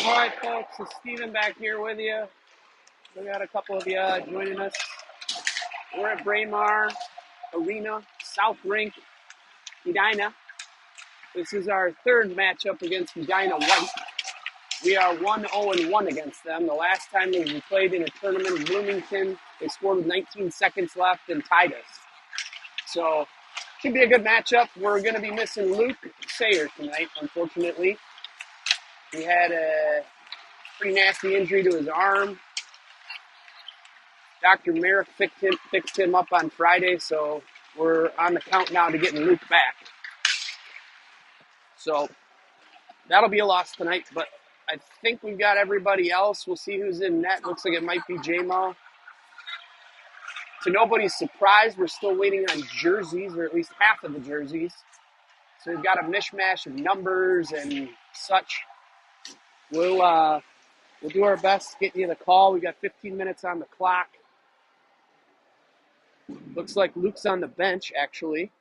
All right, folks, it's Steven back here with you. We got a couple of you joining us. We're at Braemar Arena, South Rink, Edina. This is our third matchup against Edina White. We are 1-0-1 against them. The last time we played in a tournament in Bloomington, they scored with 19 seconds left and tied us. So, should be a good matchup. We're going to be missing Luke Sayer tonight, unfortunately. He had a pretty nasty injury to his arm. Dr. Merrick fixed him up on Friday, so we're on the countdown to getting Luke back. So that'll be a loss tonight, but I think we've got everybody else. We'll see who's in net. Looks like it might be J-Mo. To nobody's surprise, we're still waiting on jerseys, or at least half of the jerseys. So we've got a mishmash of numbers and such. We'll do our best getting you the call. We've got 15 minutes on the clock. Looks like Luke's on the bench, actually,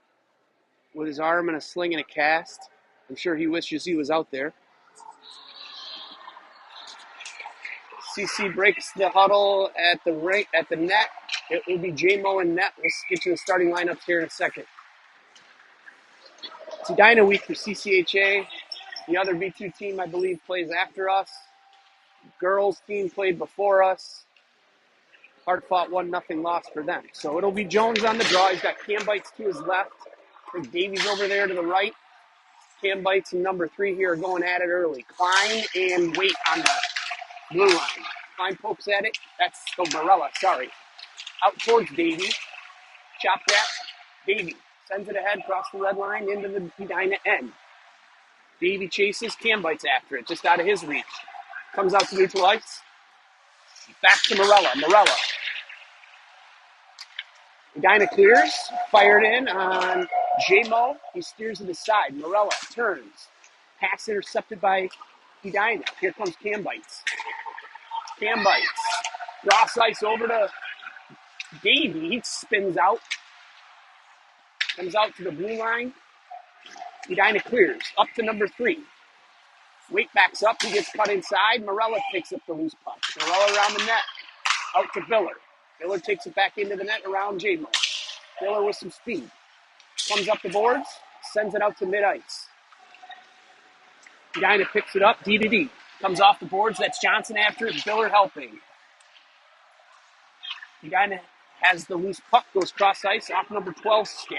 with his arm in a sling and a cast. I'm sure he wishes he was out there. CC breaks the huddle at the net. It will be J-Mo in net. We'll get to the starting lineups here in a second. It's Edina week for CCHA. The other B2 team, I believe, plays after us. Girls team played before us. Hard-fought 1-0 loss for them. So it'll be Jones on the draw. He's got Cam Bites to his left. I think Davies over there to the right. Cam Bites and number 3 here are going at it early. Klein and Waite on the blue line. Klein pokes at it. That's Morella, sorry. Out towards Davey. Chop that. Davey sends it ahead across the red line into the Edina end. Davey chases. Cam Bites after it, just out of his reach. Comes out to neutral ice. Back to Morella. Morella. Edina clears. Fired in on J-Mo. He steers to the side. Morella turns. Pass intercepted by Edina. Here comes Cam Bites. Cam Bites. Cross ice over to Davey. He spins out. Comes out to the blue line. Edina clears. Up to number 3. Waite backs up. He gets cut inside. Morella takes up the loose puck. Morella around the net. Out to Biller. Biller takes it back into the net around J-Mo. Biller with some speed. Comes up the boards. Sends it out to mid-ice. Edina picks it up. D-to-D. Comes off the boards. That's Johnson after it. Biller helping. Edina has the loose puck. Goes cross ice. Off number 12 skip.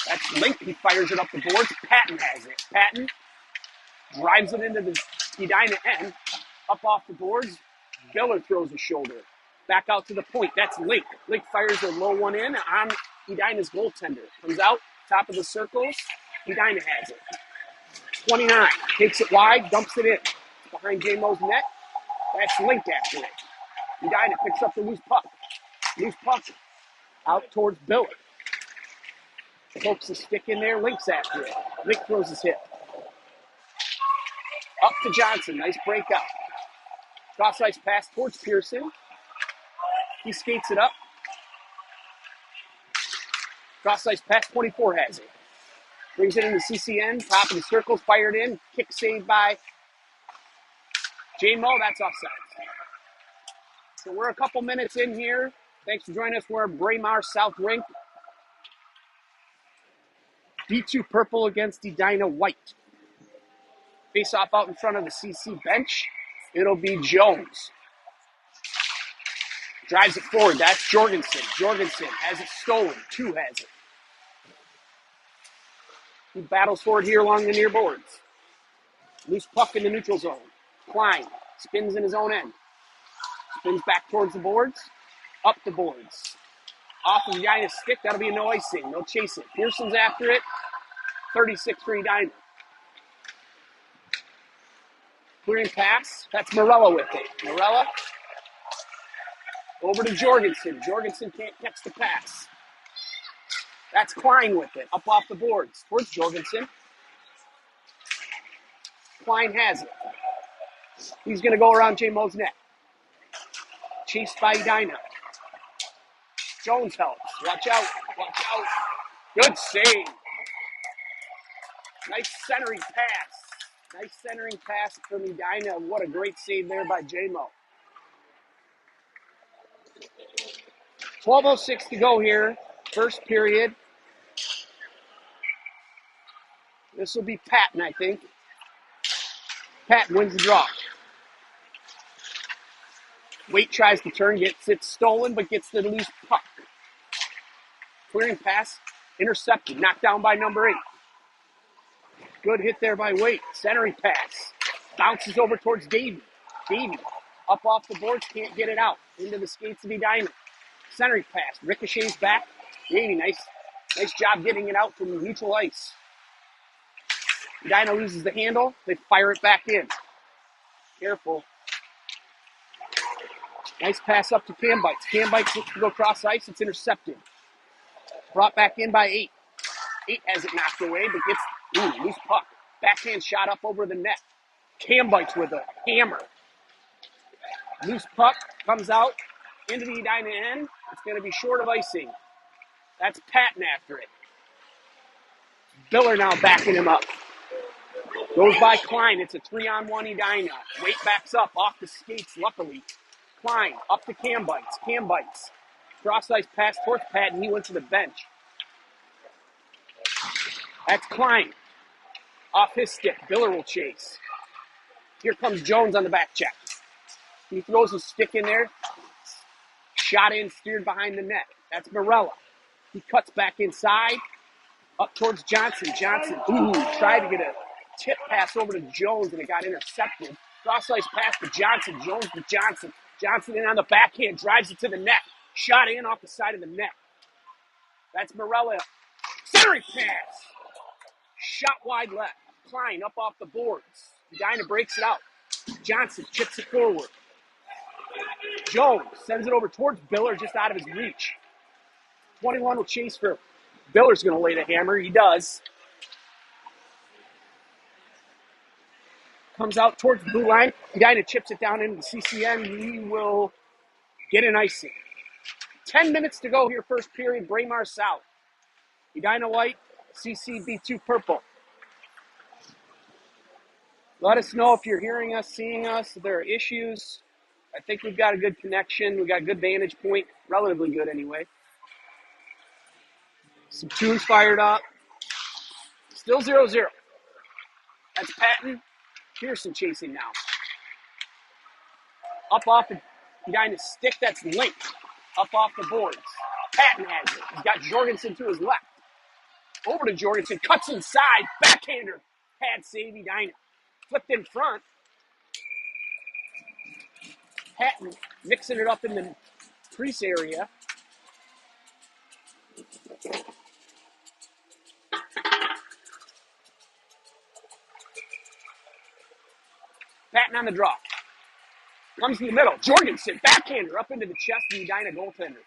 That's Link. He fires it up the boards. Patton has it. Patton drives it into the Edina end. Up off the boards. Biller throws a shoulder. Back out to the point. That's Link. Link fires a low one in on Edina's goaltender. Comes out, top of the circles. Edina has it. 29. Takes it wide, dumps it in. Behind J-Mo's net. That's Link after it. Edina picks up the loose puck. Loose puck out towards Biller. Pokes a stick in there. Link's after it. Link throws his hit. Up to Johnson. Nice breakout. Cross ice pass towards Pearson. He skates it up. Cross ice pass, 24 has it. Brings it into CCN, top of the circles, fired in. Kick saved by J-Mo. That's offside. So we're a couple minutes in here. Thanks for joining us. We're at Braemar South Rink. D2 purple against Edina white. Face off out in front of the CC bench. It'll be Jones. Drives it forward. That's Jorgensen. Jorgensen has it stolen. 2 has it. He battles forward here along the near boards. Loose puck in the neutral zone. Klein spins in his own end. Spins back towards the boards. Up the boards. Off of Edina's stick. That'll be a no icing. They'll chase it. Pearson's after it. 36 for Edina. Clearing pass. That's Morella with it. Morella. Over to Jorgensen. Jorgensen can't catch the pass. That's Klein with it. Up off the boards. Towards Jorgensen. Klein has it. He's going to go around J-Mo's net. Chased by Edina. Jones helps. Watch out. Watch out. Good save. Nice centering pass. Nice centering pass from Edina. What a great save there by J-Mo. 12:06 to go here. First period. This will be Patton, I think. Patton wins the draw. Waite tries to turn, gets it stolen, but gets the loose puck. Clearing pass, intercepted, knocked down by number 8. Good hit there by Waite. Centering pass. Bounces over towards Davey. Davey up off the boards, can't get it out. Into the skates of Edina. Centering pass. Ricochets back. Davey, nice job getting it out from neutral ice. Edina loses the handle. They fire it back in. Careful. Nice pass up to Cambites. Cambites looks to go cross ice. It's intercepted. Brought back in by 8. 8 has it knocked away, but gets loose puck. Backhand shot up over the net. Cambites with a hammer. Loose puck comes out into the Edina end. It's going to be short of icing. That's Patton after it. Biller now backing him up. Goes by Klein. It's a 3-on-1 Edina. Waite backs up off the skates, luckily. Klein up to Cambites. Cambites. Cross ice pass towards Patton. He went to the bench. That's Klein. Off his stick. Biller will chase. Here comes Jones on the back check. He throws his stick in there. Shot in, steered behind the net. That's Morella. He cuts back inside. Up towards Johnson. Johnson, tried to get a tip pass over to Jones, and it got intercepted. Cross ice pass to Johnson. Jones to Johnson. Johnson in on the backhand, drives it to the net. Shot in off the side of the net. That's Morella. Centering pass. Shot wide left. Klein up off the boards. Edina breaks it out. Johnson chips it forward. Jones sends it over towards Biller, just out of his reach. 21 will chase for Biller's going to lay the hammer. He does. Comes out towards the blue line. Edina chips it down into the CCN. He will get an icing. 10 minutes to go here, first period. Braemar South. Edina White, CCB2 Purple. Let us know if you're hearing us, seeing us, if there are issues. I think we've got a good connection. We've got a good vantage point. Relatively good anyway. Some tunes fired up. Still 0-0. That's Patton. Pearson chasing now. Up off the Edina's stick, that's linked. Up off the boards. Patton has it. He's got Jorgensen to his left. Over to Jorgensen. Cuts inside. Backhander. Pad save Edina. Flipped in front. Patton mixing it up in the crease area. Patton on the draw. Comes in the middle. Jorgensen, backhander, up into the chest of the Edina goaltender.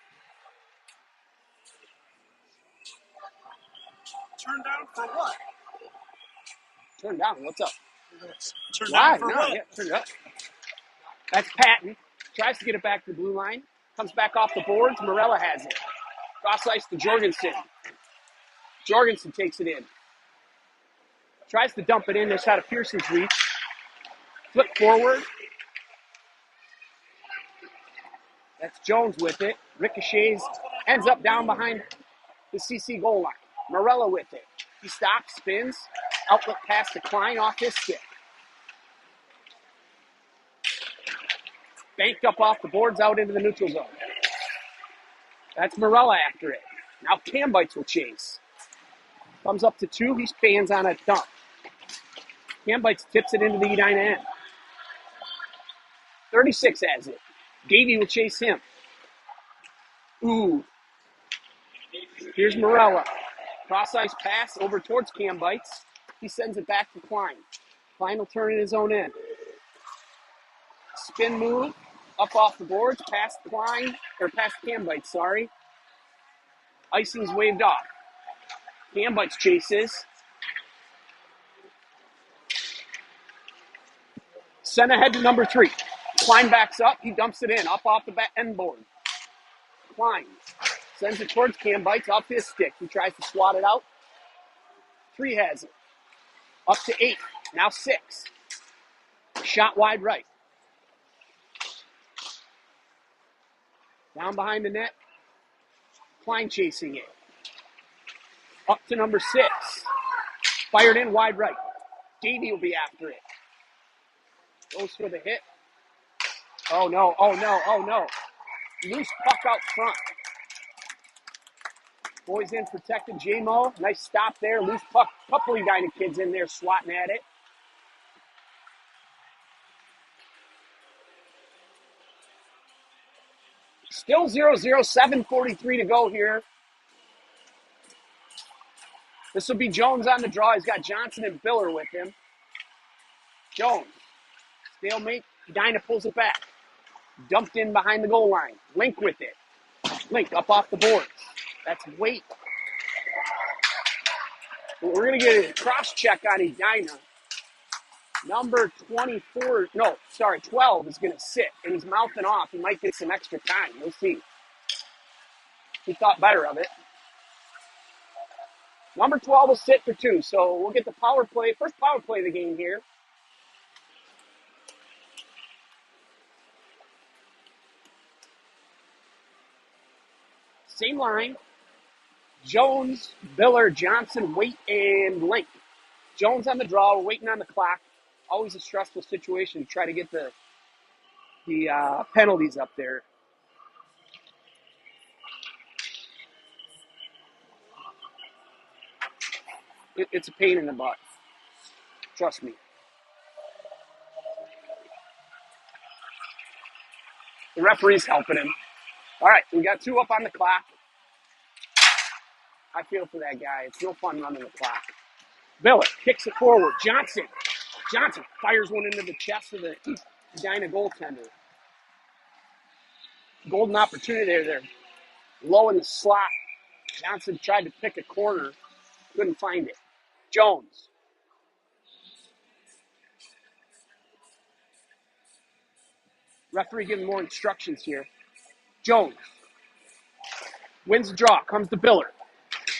Turn down for what? Turn down. What's up? Turn down for what? Yeah, turn it up. That's Patton. Tries to get it back to the blue line. Comes back off the boards. Morella has it. Cross ice to Jorgensen. Jorgensen takes it in. Tries to dump it in. There's out of Pearson's reach. Flip forward. That's Jones with it. Ricochets. Ends up down behind the CC goal line. Morella with it. He stops, spins. Outlet pass to Klein off his stick. Banked up off the boards out into the neutral zone. That's Morella after it. Now Cambites will chase. Comes up to 2. He spans on a dump. Cambites tips it into the Edina end. 36 has it. Davey will chase him. Here's Morella. Cross ice pass over towards Cambites. He sends it back to Klein. Klein will turn in his own end. Spin move. Up off the boards. Past Klein. Or past Cambites, sorry. Icing's waved off. Cambites chases. Sent ahead to number 3. Klein backs up. He dumps it in. Up off the back end board. Klein sends it towards Cambites off his stick. He tries to swat it out. 3 has it. Up to 8. Now 6. Shot wide right. Down behind the net. Klein chasing it. Up to number 6. Fired in wide right. Davey will be after it. Goes for the hit. Oh no, oh no, oh no. Loose puck out front. Boys in protected. J-Mo, nice stop there. Loose puck. Couple of Edina kids in there swatting at it. Still 0-0, 7:43 to go here. This will be Jones on the draw. He's got Johnson and Biller with him. Jones. Stalemate. Edina pulls it back. Dumped in behind the goal line. Link with it. Link up off the boards. That's weight. We're going to get a cross-check on Edina. Number 12 is going to sit, and he's mouthing off. He might get some extra time. We'll see. He thought better of it. Number 12 will sit for 2, so we'll get the power play. First power play of the game here. Same line. Jones, Biller, Johnson, Waite, and Link. Jones on the draw. We're waiting on the clock. Always a stressful situation to try to get the penalties up there. It's a pain in the butt. Trust me. The referee's helping him. All right, we got 2 up on the clock. I feel for that guy. It's no fun running the clock. Biller kicks it forward. Johnson fires one into the chest of the Edina goaltender. Golden opportunity there. They're low in the slot. Johnson tried to pick a corner. Couldn't find it. Jones. Referee giving more instructions here. Jones. Wins the draw. Comes to Biller.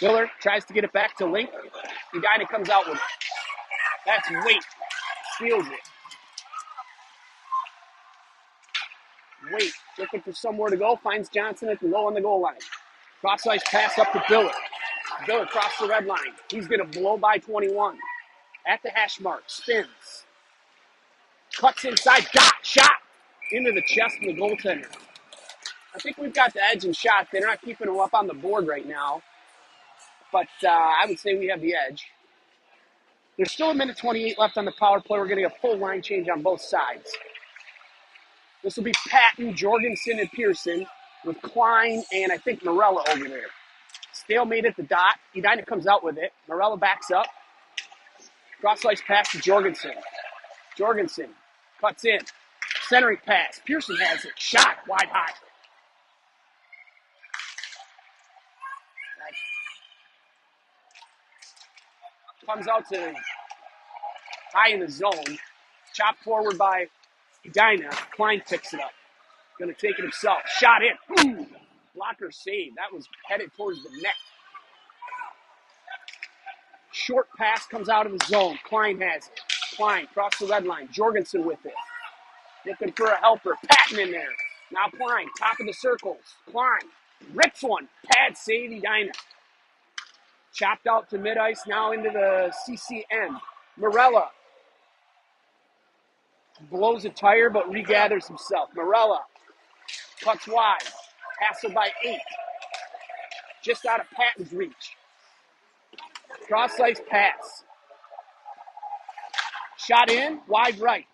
Biller tries to get it back to Link. Edina comes out with it. That's Waite. Steals it. Waite looking for somewhere to go. Finds Johnson at the low on the goal line. Cross-ice pass up to Biller. Biller crossed the red line. He's going to blow by 21. At the hash mark. Spins. Cuts inside. Shot. Into the chest of the goaltender. I think we've got the edge in shot. They're not keeping him up on the board right now. But I would say we have the edge. There's still 1:28 left on the power play. We're getting a full line change on both sides. This will be Patton, Jorgensen, and Pearson with Klein and I think Morella over there. Stalemate at the dot. Edina comes out with it. Morella backs up. Cross-ice pass to Jorgensen. Jorgensen cuts in. Centering pass. Pearson has it. Shot wide high. Comes out to high in the zone. Chopped forward by Edina. Klein picks it up. Going to take it himself. Shot in. Ooh. Blocker save. That was headed towards the net. Short pass comes out of the zone. Klein has it. Klein across the red line. Jorgensen with it. Looking for a helper. Patton in there. Now Klein. Top of the circles. Klein. Rips one. Pad save Edina. Chopped out to mid-ice. Now into the CC end. Morella. Blows a tire but regathers himself. Morella. Cuts wide. Hassled by 8. Just out of Patton's reach. Cross-ice pass. Shot in. Wide right.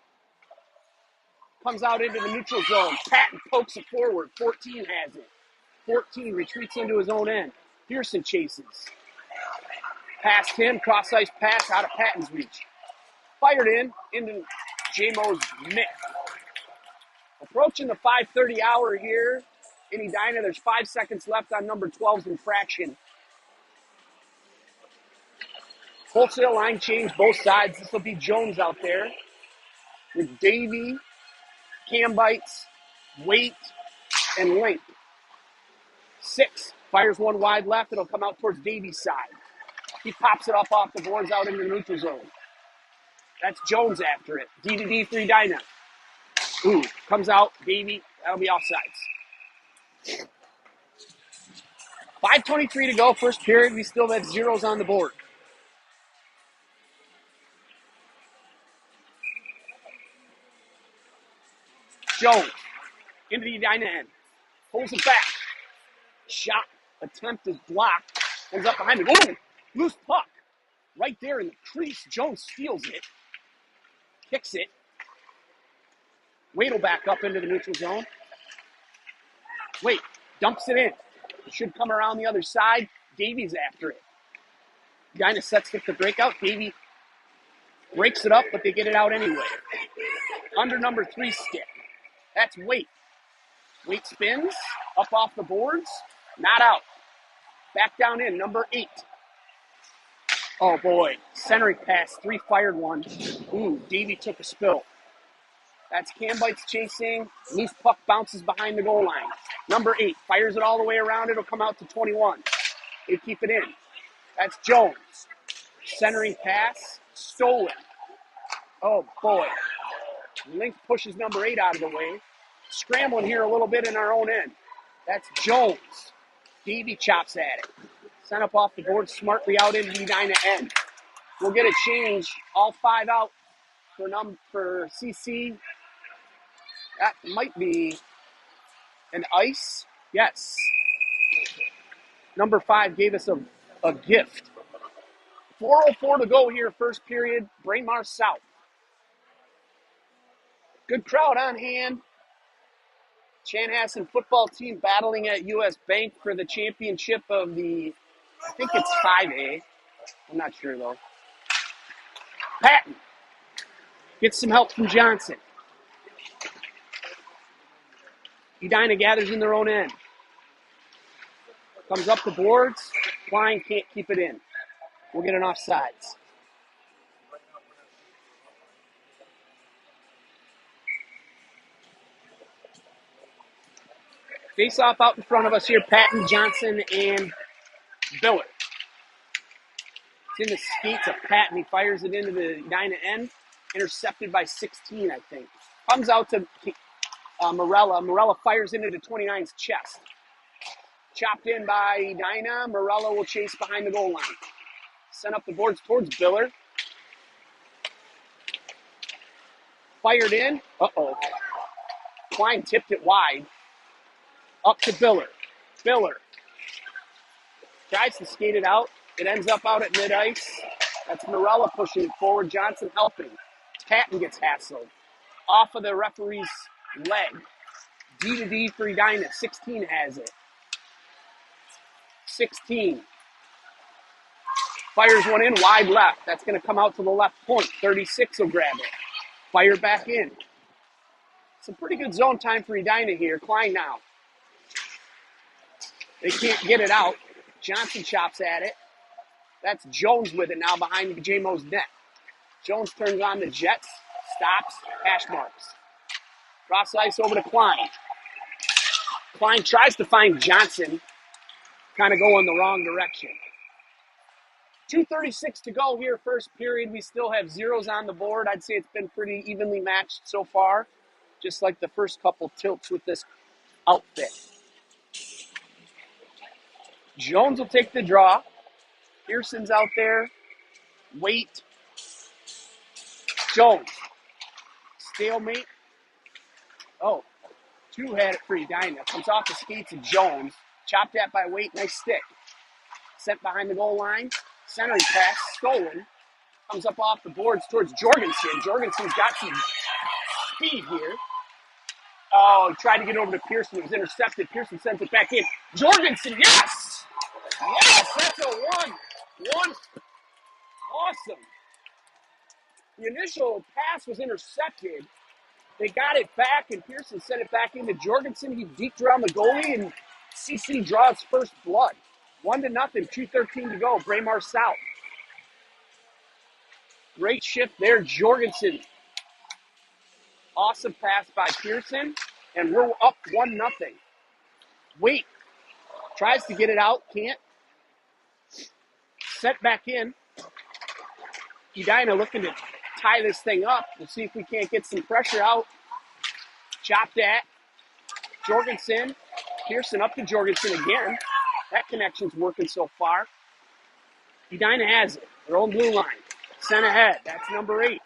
Comes out into the neutral zone. Patton pokes it forward. 14 has it. 14 retreats into his own end. Pearson chases. Past him. Cross-ice pass out of Patton's reach. Fired into J-Mo's mitt. Approaching the 5:30 hour here in Edina. There's 5 seconds left on number 12's infraction. Wholesale line change both sides. This will be Jones out there with Davey, Cam Bites, Waite, and Link. 6 fires one wide left. It'll come out towards Davey's side. He pops it up off the boards out into the neutral zone. That's Jones after it. D to D for Edina. Ooh, comes out, baby. That'll be offsides. 5:23 to go, first period. We still have zeros on the board. Jones into the Edina end. Pulls it back. Shot attempt is blocked. Ends up behind it. Ooh, loose puck. Right there in the crease. Jones steals it. Kicks it. Wade will back up into the neutral zone. Wait, dumps it in. It should come around the other side. Davies after it. Edina sets it to breakout. Davy breaks it up, but they get it out anyway. Under number 3 stick. That's Waite. Waite spins. Up off the boards. Not out. Back down in. Number 8. Oh, boy. Centering pass. 3 fired one. Ooh, Davy took a spill. That's Cambites chasing. Loose puck bounces behind the goal line. Number 8 fires it all the way around. It'll come out to 21. They keep it in. That's Jones. Centering pass. Stolen. Oh, boy. Link pushes number 8 out of the way. Scrambling here a little bit in our own end. That's Jones. Davy chops at it. Sent up off the board smartly out into the Edina end. We'll get a change. All 5 out for CC. That might be an ice. Yes. Number 5 gave us a gift. 4:04 to go here, first period. Braemar South. Good crowd on hand. Chanhassen football team battling at U.S. Bank for the championship of the, I think it's 5A. I'm not sure, though. Patton gets some help from Johnson. Edina gathers in their own end. Comes up the boards. Klein can't keep it in. We'll get an offsides. Face off out in front of us here, Patton, Johnson, and Biller. It's in the skates of Patton. He fires it into the Edina end. Intercepted by 16, I think. Comes out to Morella. Morella fires into the 29's chest. Chopped in by Edina. Morella will chase behind the goal line. Sent up the boards towards Biller. Fired in. Uh-oh. Klein tipped it wide. Up to Biller. Biller tries to skate it out. It ends up out at mid-ice. That's Morella pushing it forward. Johnson helping. Patton gets hassled. Off of the referee's leg. D to D for Edina. 16 has it. 16. Fires one in wide left. That's going to come out to the left point. 36 will grab it. Fire back in. Some pretty good zone time for Edina here. Klein now. They can't get it out. Johnson chops at it. That's Jones with it now behind JMO's net. Jones turns on the Jets. Stops. Hash marks. Cross ice over to Klein. Klein tries to find Johnson. Kind of going the wrong direction. 2:36 to go here, first period. We still have zeros on the board. I'd say it's been pretty evenly matched so far. Just like the first couple tilts with this outfit. Jones will take the draw. Pearson's out there. Wait. Jones. Stalemate. Oh, 2 had it for Edina. Comes off the skates of Jones. Chopped at by Waite. Nice stick. Sent behind the goal line. Centering pass. Stolen. Comes up off the boards towards Jorgensen. Jorgensen's got some speed here. Oh, he tried to get over to Pearson. It was intercepted. Pearson sends it back in. Jorgensen, yes! Yes, that's a 1-1. Awesome. The initial pass was intercepted. They got it back, and Pearson sent it back into Jorgensen. He deked around the goalie, and CC draws first blood. 1-0, 2:13 to go. Braemar South. Great shift there, Jorgensen. Awesome pass by Pearson, and we're up 1-0. Wait. Tries to get it out, can't. Set back in. Edina looking to tie this thing up. We'll see if we can't get some pressure out. Chopped at. Jorgensen. Pearson up to Jorgensen again. That connection's working so far. Edina has it. Their own blue line. Sent ahead. That's number 8.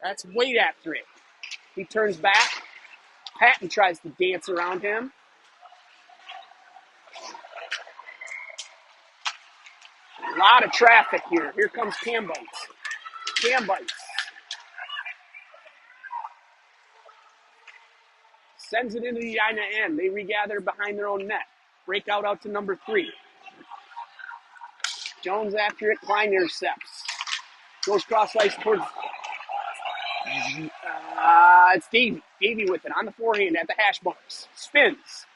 That's Wade after it. He turns back. Patton tries to dance around him. A lot of traffic here. Here comes Cam Bites. Cam Bites. Sends it into the Edina end. They regather behind their own net. Breakout out to number 3. Jones after it. Klein intercepts. Goes cross ice towards... it's Davey. Davey with it on the forehand at the hash marks. Spins.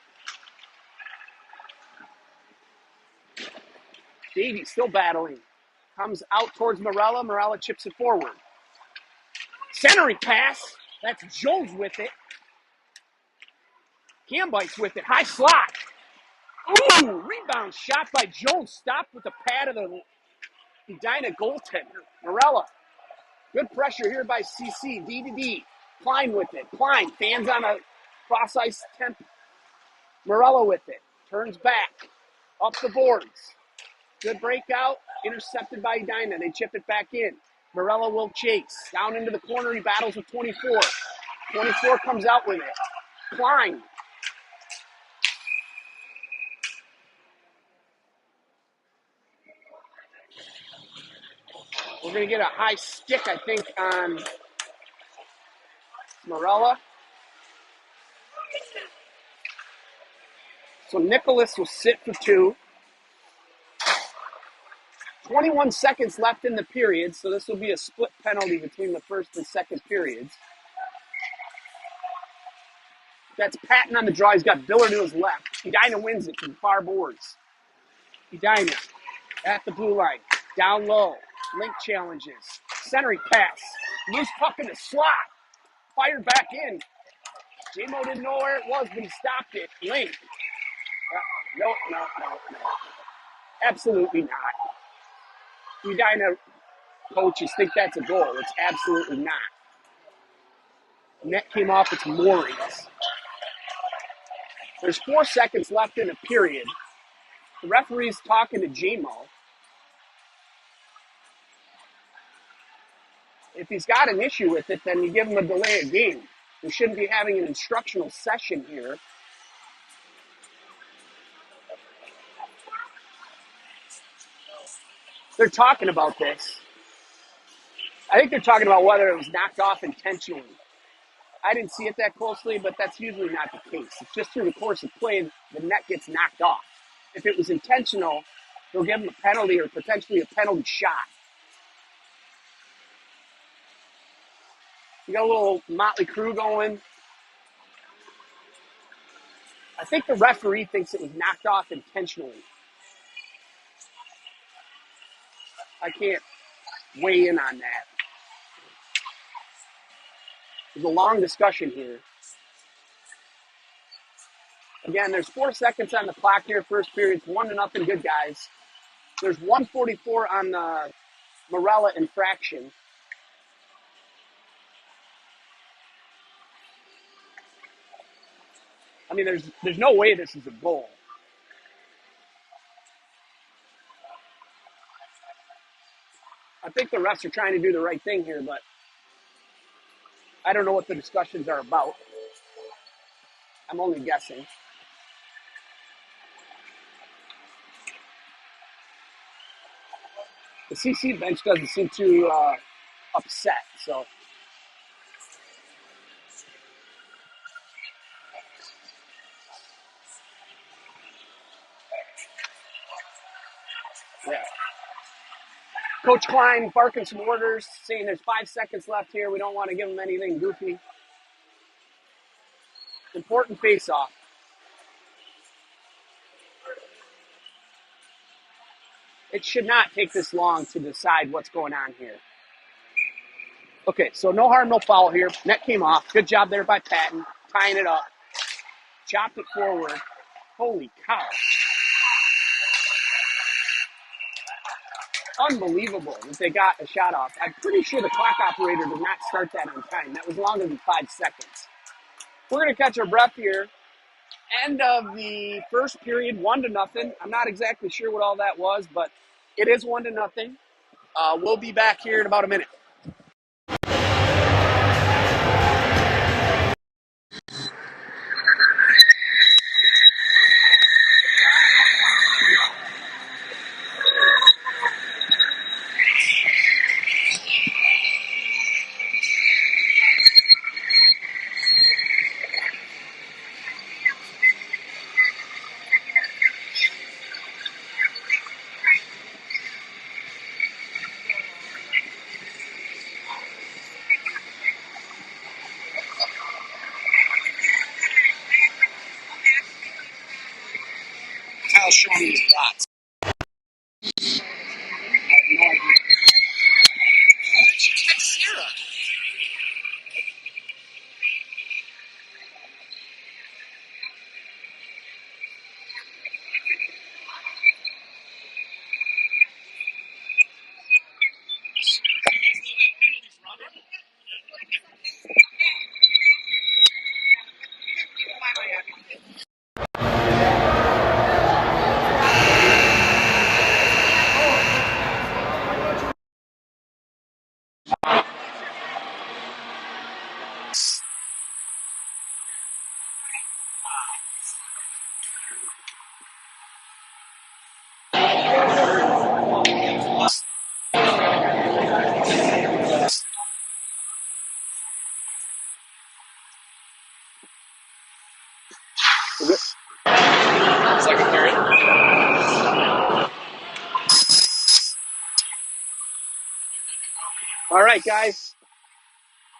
Davey still battling. Comes out towards Morella. Morella chips it forward. Centering pass. That's Jones with it. Cambites with it. High slot. Ooh, rebound shot by Jones. Stopped with the pad of the Edina goaltender. Morella. Good pressure here by CC. D to D. Klein with it. Klein fans on a cross ice temp. Morella with it. Turns back. Up the boards. Good breakout. Intercepted by Edina. They chip it back in. Morella will chase. Down into the corner. He battles with 24. 24 comes out with it. Klein. We're going to get a high stick, I think, on Morella. So Nicholas will sit for 2. 21 seconds left in the period, so this will be a split penalty between the first and second periods. That's Patton on the draw. He's got Biller to his left. Edina wins it from far boards. Edina at the blue line. Down low. Link challenges. Centering pass. Loose puck in the slot. Fired back in. J-Mo didn't know where it was, but he stopped it. Link. No. Absolutely not. Edina coaches think that's a goal. It's absolutely not. Net came off its moorings. There's 4 seconds left in the period. The referee's talking to J-Mo. If he's got an issue with it, then you give him a delay of game. We shouldn't be having an instructional session here. They're talking about this. I think they're talking about whether it was knocked off intentionally. I didn't see it that closely, but that's usually not the case. It's just through the course of play, the net gets knocked off. If it was intentional, they'll give him a penalty or potentially a penalty shot. You got a little motley crew going. I think the referee thinks it was knocked off intentionally. I can't weigh in on that. There's a long discussion here. Again, there's 4 seconds on the clock here. First period's 1-0, good guys. There's 1:44 on the Morella infraction. I mean, there's no way this is a goal. I think the refs are trying to do the right thing here, but I don't know what the discussions are about. I'm only guessing. The CC bench doesn't seem too upset, so. Yeah. Coach Klein barking some orders, saying there's 5 seconds left here. We don't want to give them anything goofy. Important face-off. It should not take this long to decide what's going on here. Okay, so no harm, no foul here. Net came off. Good job there by Patton, tying it up. Chopped it forward. Holy cow. unbelievable that they got a shot off. I'm pretty sure the clock operator did not start that on time. That was longer than 5 seconds. We're going to catch our breath here. End of the first period, 1-0. I'm not exactly sure what all that was, but it is 1-0. We'll be back here in about a minute. Kyle's showing me his dots. I have no idea. Why didn't you text Sarah? Second period. All right, guys.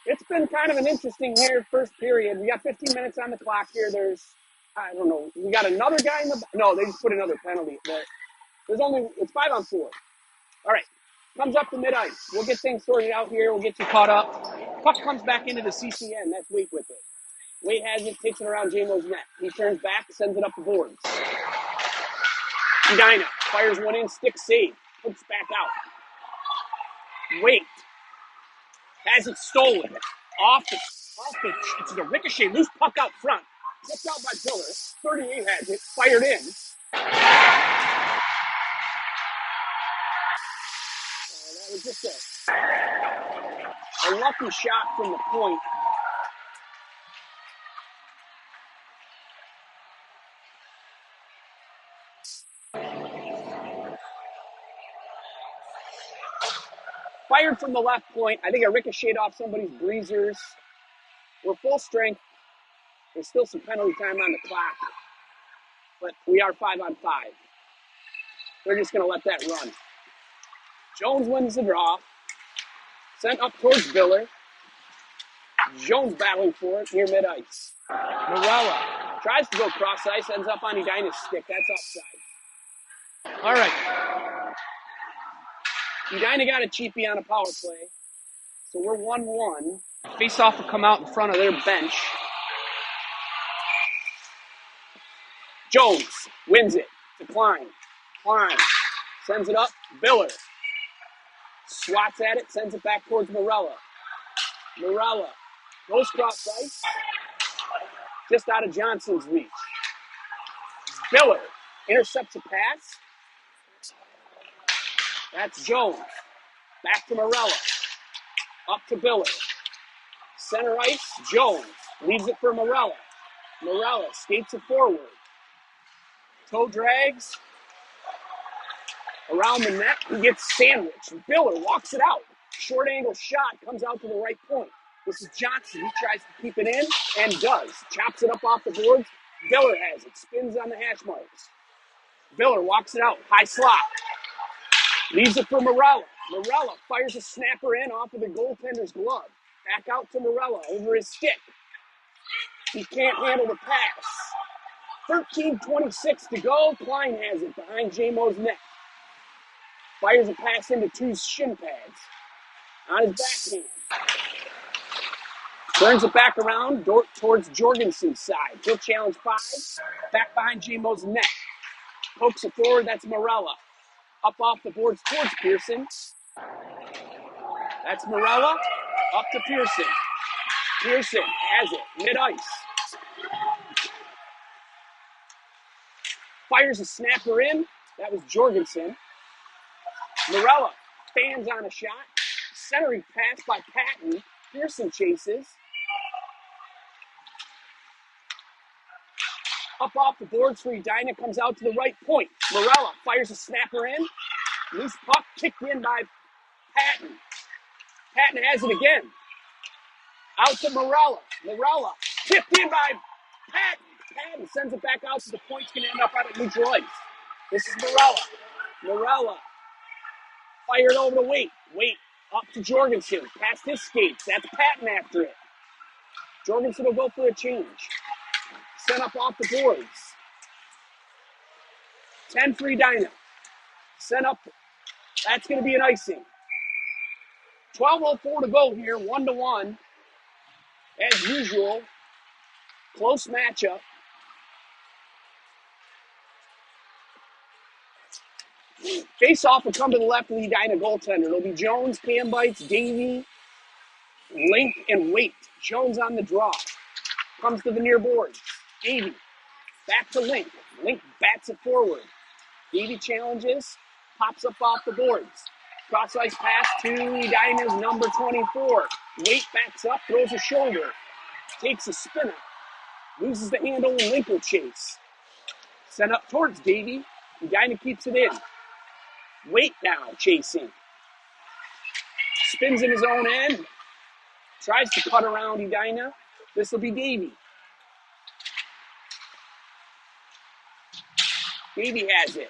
It's been kind of an interesting here first period. We got 15 minutes on the clock here. I don't know. We got another guy in the. No, they just put another penalty. It's 5-on-4. All right. Comes up to mid-ice. We'll get things sorted out here. We'll get you caught up. Puck comes back into the CCN. That's Wade with it. Wade has it, takes it around J-Mo's net. He turns back, sends it up the boards. Edina fires one in, stick save. Hooks back out. Wade has it stolen. It's a ricochet, loose puck out front. Tipped out by Biller. 38 has it, fired in. That was just a lucky shot from the point. Fired from the left point. I think it ricocheted off somebody's breezers. We're full strength. There's still some penalty time on the clock. But we are 5-on-5. We're just going to let that run. Jones wins the draw. Sent up towards Biller. Jones battling for it near mid-ice. Morella tries to go cross-ice, ends up on Edina's stick. That's offside. All right. Edina got a cheapie on a power play. So we're 1-1. Face-off will come out in front of their bench. Jones wins it to Klein. Klein sends it up. Biller swats at it, sends it back towards Morella. Morella goes cross ice, just out of Johnson's reach. Biller intercepts a pass. That's Jones. Back to Morella. Up to Biller. Center ice, Jones leaves it for Morella. Morella skates it forward. Toe drags around the net. He gets sandwiched. Biller walks it out. Short angle shot comes out to the right point. This is Johnson. He tries to keep it in and does. Chops it up off the boards. Biller has it. Spins on the hash marks. Biller walks it out. High slot. Leaves it for Morella. Morella fires a snapper in off of the goaltender's glove. Back out to Morella over his stick. He can't handle the pass. 13:26 to go. Klein has it behind J-Mo's net. Fires a pass into two's shin pads. On his backhand. Turns it back around towards Jorgensen's side. He'll challenge 5. Back behind J-Mo's net. Pokes it forward. That's Morella. Up off the boards towards Pearson. That's Morella. Up to Pearson. Pearson has it. Mid-ice. Fires a snapper in. That was Jorgensen. Morella fans on a shot. Centering pass by Patton. Pearson chases. Up off the boards for Edina. Comes out to the right point. Morella fires a snapper in. Loose puck kicked in by Patton. Patton has it again. Out to Morella. Morella tipped in by Patton. Patton sends it back out to the point. It's going to end up out of neutral ice. This is Morella. Morella fired over to Waite. Waite up to Jorgensen. Past his skates. That's Patton after it. Jorgensen will go for a change. Sent up off the boards. 10 for Edina. Sent up. That's going to be an icing. 12:04 to go here. 1-1. As usual. Close matchup. Face-off will come to the left of the Edina goaltender. It'll be Jones, Cambites, Davey, Link, and Waite. Jones on the draw. Comes to the near boards. Davey. Back to Link. Link bats it forward. Davey challenges. Pops up off the boards. Cross-ice pass to Edina's number 24. Waite backs up, throws a shoulder. Takes a spinner. Loses the handle and Link will chase. Sent up towards Davey. Edina keeps it in. Waite now chasing. Spins in his own end. Tries to cut around Edina. This will be Davey. Davey has it.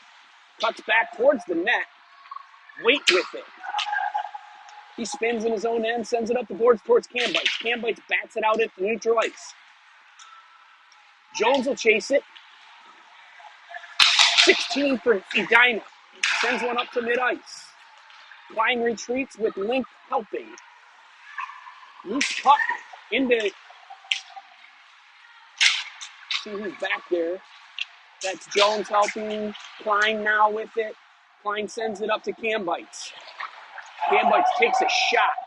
Cuts back towards the net. Waite with it. He spins in his own end, sends it up the boards towards Cambites. Cambites bats it out at neutral ice. Jones will chase it. 16 for Edina. Sends one up to mid-ice. Klein retreats with Link helping. Loose puck into... See who's back there. That's Jones helping. Klein now with it. Klein sends it up to Cambites. Cambites takes a shot.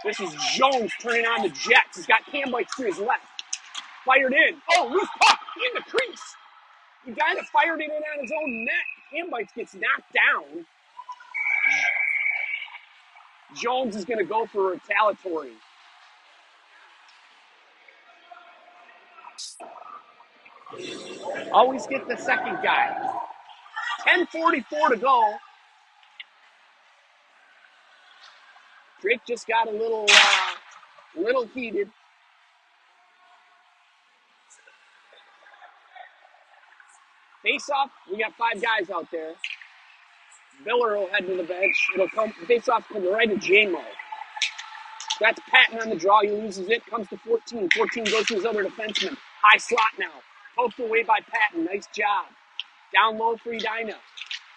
This is Jones turning on the Jets. He's got Cambites to his left. Fired in. Oh, loose puck in the crease. The guy that fired it in on his own net. Cambites gets knocked down. Jones is going to go for retaliatory. Always get the second guy. 10:44 to go. Drake just got a little heated. Face off, we got 5 guys out there. Miller will head to the bench. It'll come face off to the right of J-Mo. That's Patton on the draw. He loses it. Comes to 14. 14 goes to his other defenseman. High slot now. Poked away by Patton. Nice job. Down low for Edina.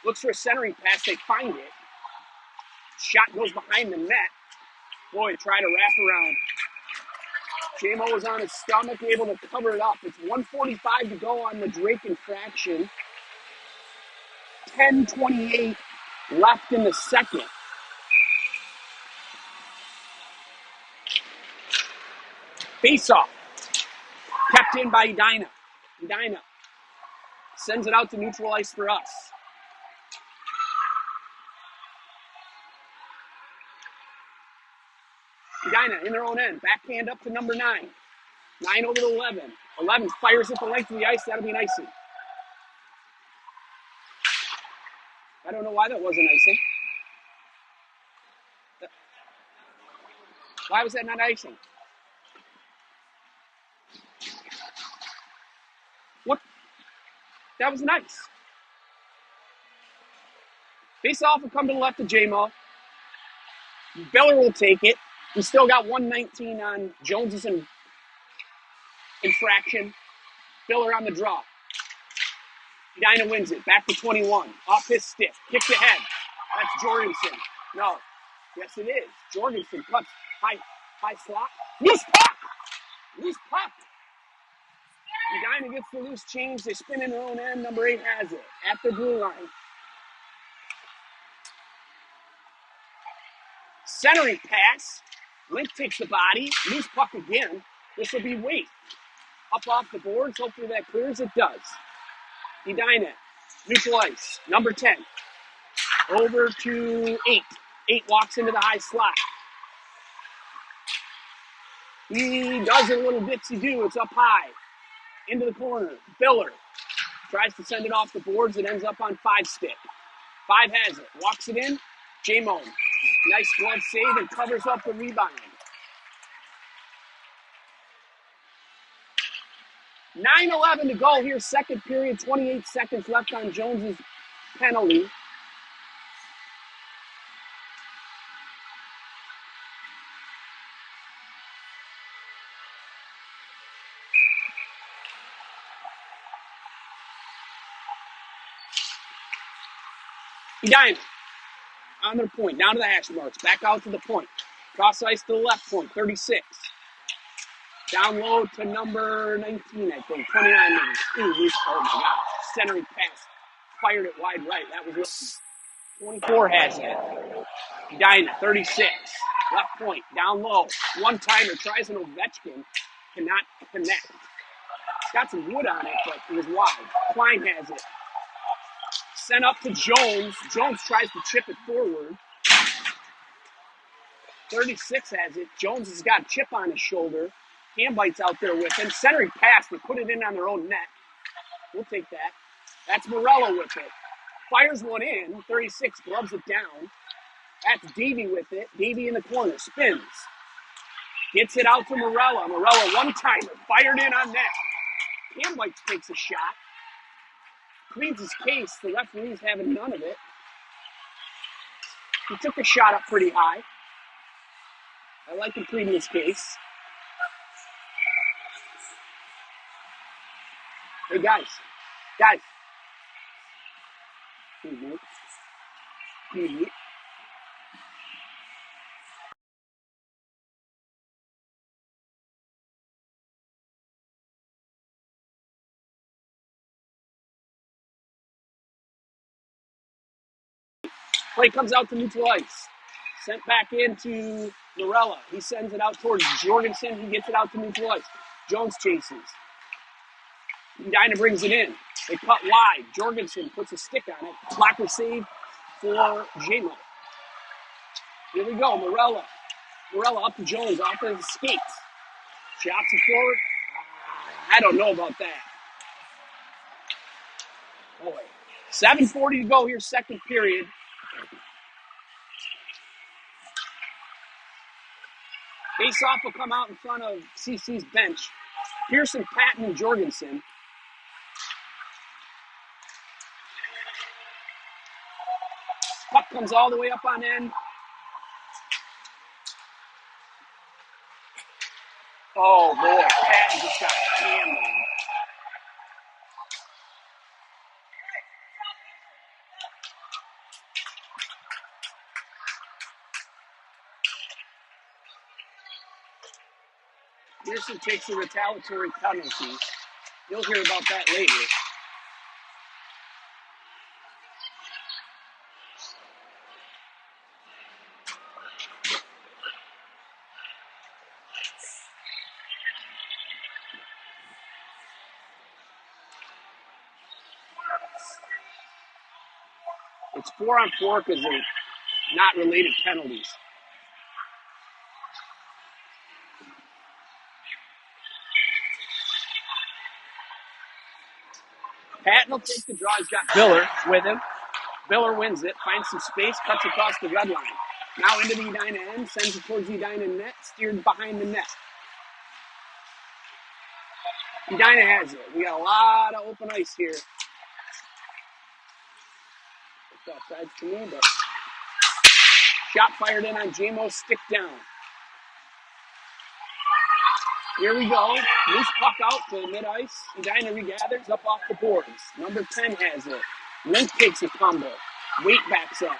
Looks for a centering pass. They find it. Shot goes behind the net. Boy, try to wrap around. J-Mo was on his stomach, able to cover it up. It's 1:45 to go on the Drake infraction. 10:28 left in the second. Face-off. Kept in by Edina. Edina sends it out to neutral ice for us. Edina in their own end. Backhand up to number 9. 9 over to 11. 11 fires it the length of the ice. That'll be an icing. I don't know why that wasn't icing. Why was that not icing? What? That was nice. Face off will come to the left of J-Mo. Beller will take it. We still got 119 on Jones's infraction. Beller on the draw. Edina wins it. Back to 21. Off his stick. Kicked ahead. That's Jorgensen. No. Yes, it is. Jorgensen cuts. High slot. Loose puck! Loose puck! Edina gets the loose change. They spin in their own end. Number 8 has it. At the blue line. Centering pass. Link takes the body. Loose puck again. This will be weight. Up off the boards. Hopefully that clears. It does. Edina. Neutral ice. Number 10. Over to 8. 8 walks into the high slot. He does a little dipsy-do. It's up high. Into the corner. Biller. Tries to send it off the boards. It ends up on 5-stick. 5 has it. Walks it in. J-Mo. Nice glove save and covers up the rebound. 9:11 to go here. Second period. 28 seconds left on Jones's penalty. Edina on their point, down to the hash marks, back out to the point. Cross ice to the left point, 36. Down low to number 19, I think, 29 minutes. Ooh, oh my God, centering pass. Fired it wide right, that was lucky. 24 has it. Edina, 36. Left point, down low. One-timer, tries an Ovechkin, cannot connect. It's got some wood on it, but it was wide. Klein has it. Sent up to Jones. Jones tries to chip it forward. 36 has it. Jones has got a chip on his shoulder. Hambite's out there with him. Centering pass. They put it in on their own net. We'll take that. That's Morello with it. Fires one in. 36 gloves it down. That's Davey with it. Davey in the corner. Spins. Gets it out to Morello. Morello one-timer. Fired in on net. Hambite takes a shot. Cleans his case. The referee's having none of it. He took a shot up pretty high. I like him pleading his case. Hey, guys. Guys. Play comes out to neutral ice. Sent back into Morella. He sends it out towards Jorgensen. He gets it out to neutral ice. Jones chases. Edina brings it in. They cut wide. Jorgensen puts a stick on it. Blocker save for J-Mo. Here we go. Morella. Morella up to Jones off of his skates. Shots it forward. I don't know about that. Boy. 7:40 to go here, second period. Face-off will come out in front of CC's bench. Pearson, Patton, and Jorgensen. Puck comes all the way up on end. Oh, boy. Patton just got hammered. Pearson takes a retaliatory penalty. You'll hear about that later. It's 4-on-4 because they're not related penalties. Patton will take the draw. He's got Biller with him. Biller wins it, finds some space, cuts across the red line. Now into the Edina end, sends it towards the Edina net, steered behind the net. Edina has it. We got a lot of open ice here. It's offsides to me, but shot fired in on J-Mo, stick down. Here we go. Loose puck out to mid-ice. Edina regathers up off the boards. Number 10 has it. Link takes a tumble. Weight backs up.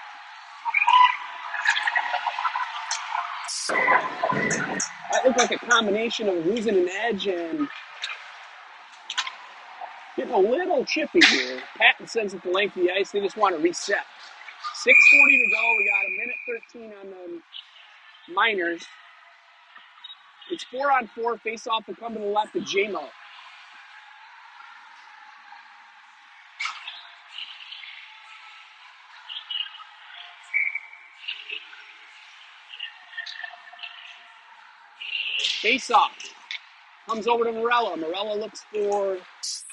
That looked like a combination of losing an edge and getting a little chippy here. Patton sends it the length of the ice. They just want to reset. 6:40 to go. We got a minute 13 on the Miners. It's 4-on-4. Face off will come to the left of J-Mo. Face off. Comes over to Morella. Morella looks for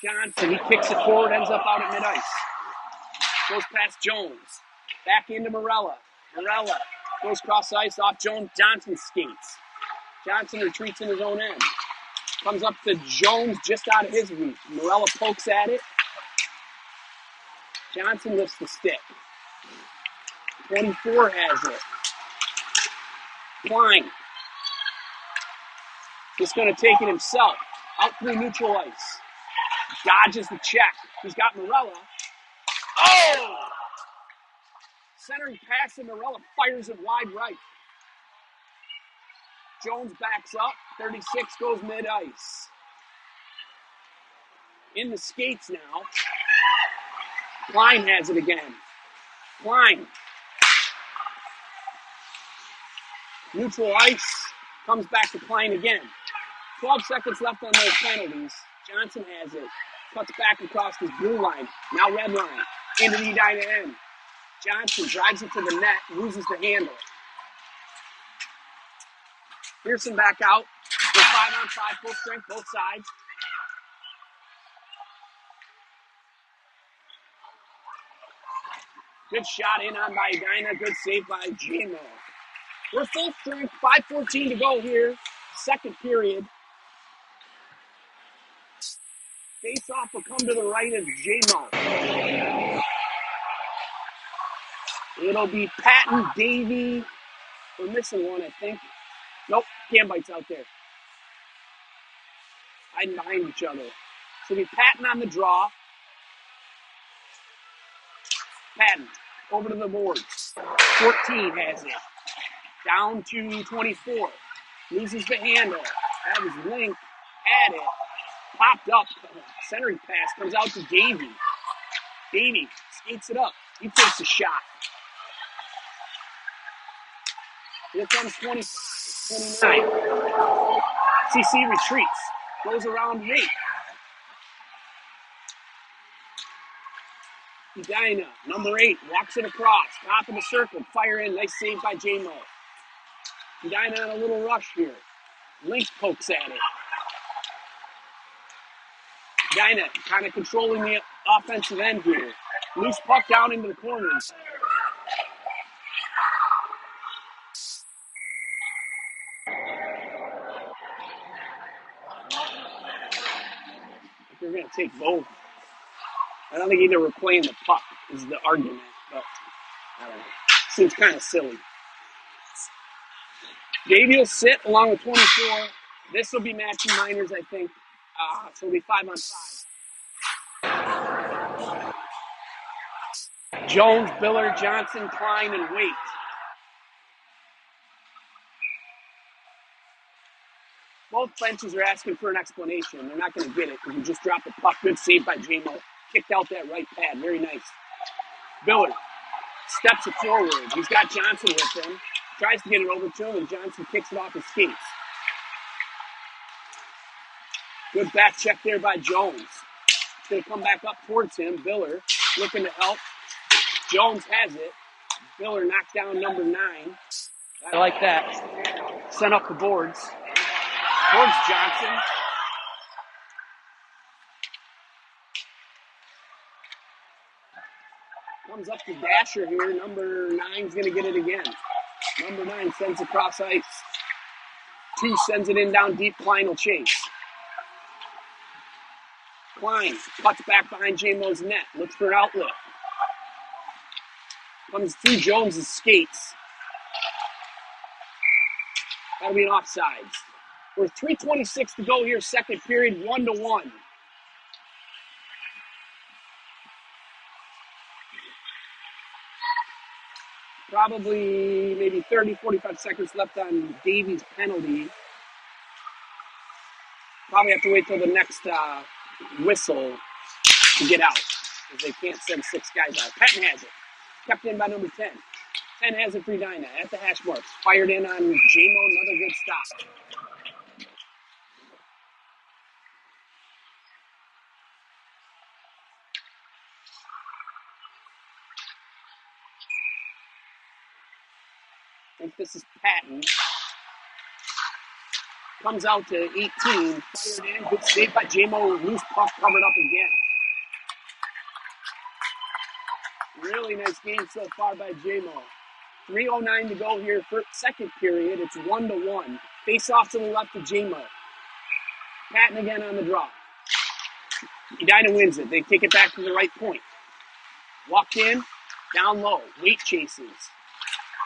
Johnson. He kicks it forward, ends up out at mid-ice. Goes past Jones. Back into Morella. Morella goes cross ice off Jones. Johnson skates. Johnson retreats in his own end. Comes up to Jones just out of his reach. Morella pokes at it. Johnson lifts the stick. 24 has it. Klein. Just going to take it himself. Out through neutral ice. Dodges the check. He's got Morella. Oh! Centering pass and Morella fires it wide right. Jones backs up. 36 goes mid-ice. In the skates now. Klein has it again. Klein. Neutral ice. Comes back to Klein again. 12 seconds left on those penalties. Johnson has it. Cuts back across his blue line. Now red line. Into the Edina end. Johnson drives it to the net. Loses the handle. Pearson back out. We're 5-on-5, full strength, both sides. Good shot in on by Edina. Good save by J-Mo. We're full strength. 5:14 to go here. Second period. Face off will come to the right of J-Mo. It'll be Patton, Davey. We're missing one, I think. Nope, Gambite's out there. Hiding behind each other. So it'll be Patton on the draw. Patton, over to the boards. 14 has it. Down to 24. Loses the handle. That was Link. Had it. Popped up. Centering pass comes out to Davey. Davey skates it up. He takes a shot. Here comes 25, 29. CC retreats. Goes around Nate. Edina, number 8, walks it across. Top of the circle. Fire in. Nice save by J-Mo. Edina on a little rush here. Link pokes at it. Edina kind of controlling the offensive end here. Loose puck down into the corners. They're going to take both. I don't think either were playing the puck is the argument, but I don't know. Seems kind of silly. Davey will sit along with 24. This will be matching Miners, I think. So it'll be 5-on-5. Jones, Biller, Johnson, Klein, and Waite. Both benches are asking for an explanation. They're not going to get it because you just dropped the puck. Good save by J-Mo. Kicked out that right pad. Very nice. Biller steps it forward. He's got Johnson with him. Tries to get it over to him, and Johnson kicks it off his skates. Good back check there by Jones. It's going to come back up towards him. Biller looking to help. Jones has it. Biller knocked down number 9. I like that. Sent up the boards. Towards Johnson. Comes up to Dasher here. Number 9's going to get it again. Number 9 sends it across ice. 2 sends it in down deep. Klein will chase. Klein cuts back behind J-Mo's net. Looks for an outlet. Comes through Jones' skates. That'll be an offsides. We're 3:26 to go here, second period, 1-1. Probably maybe 30, 45 seconds left on Davies' penalty. Probably have to wait till the next whistle to get out, because they can't send 6 guys out. Patton has it. Kept in by number 10. 10 has it for Edina at the hash marks. Fired in on JMO, another good stop. I think this is Patton. Comes out to 18. Fired in. Good save by JMO. Loose puck covered up again. Really nice game so far by JMO. 3:09 to go here for second period. It's 1-1. Face off to the left of JMO. Patton again on the draw. Edina wins it. They take it back to the right point. Walked in, down low. Weight chases.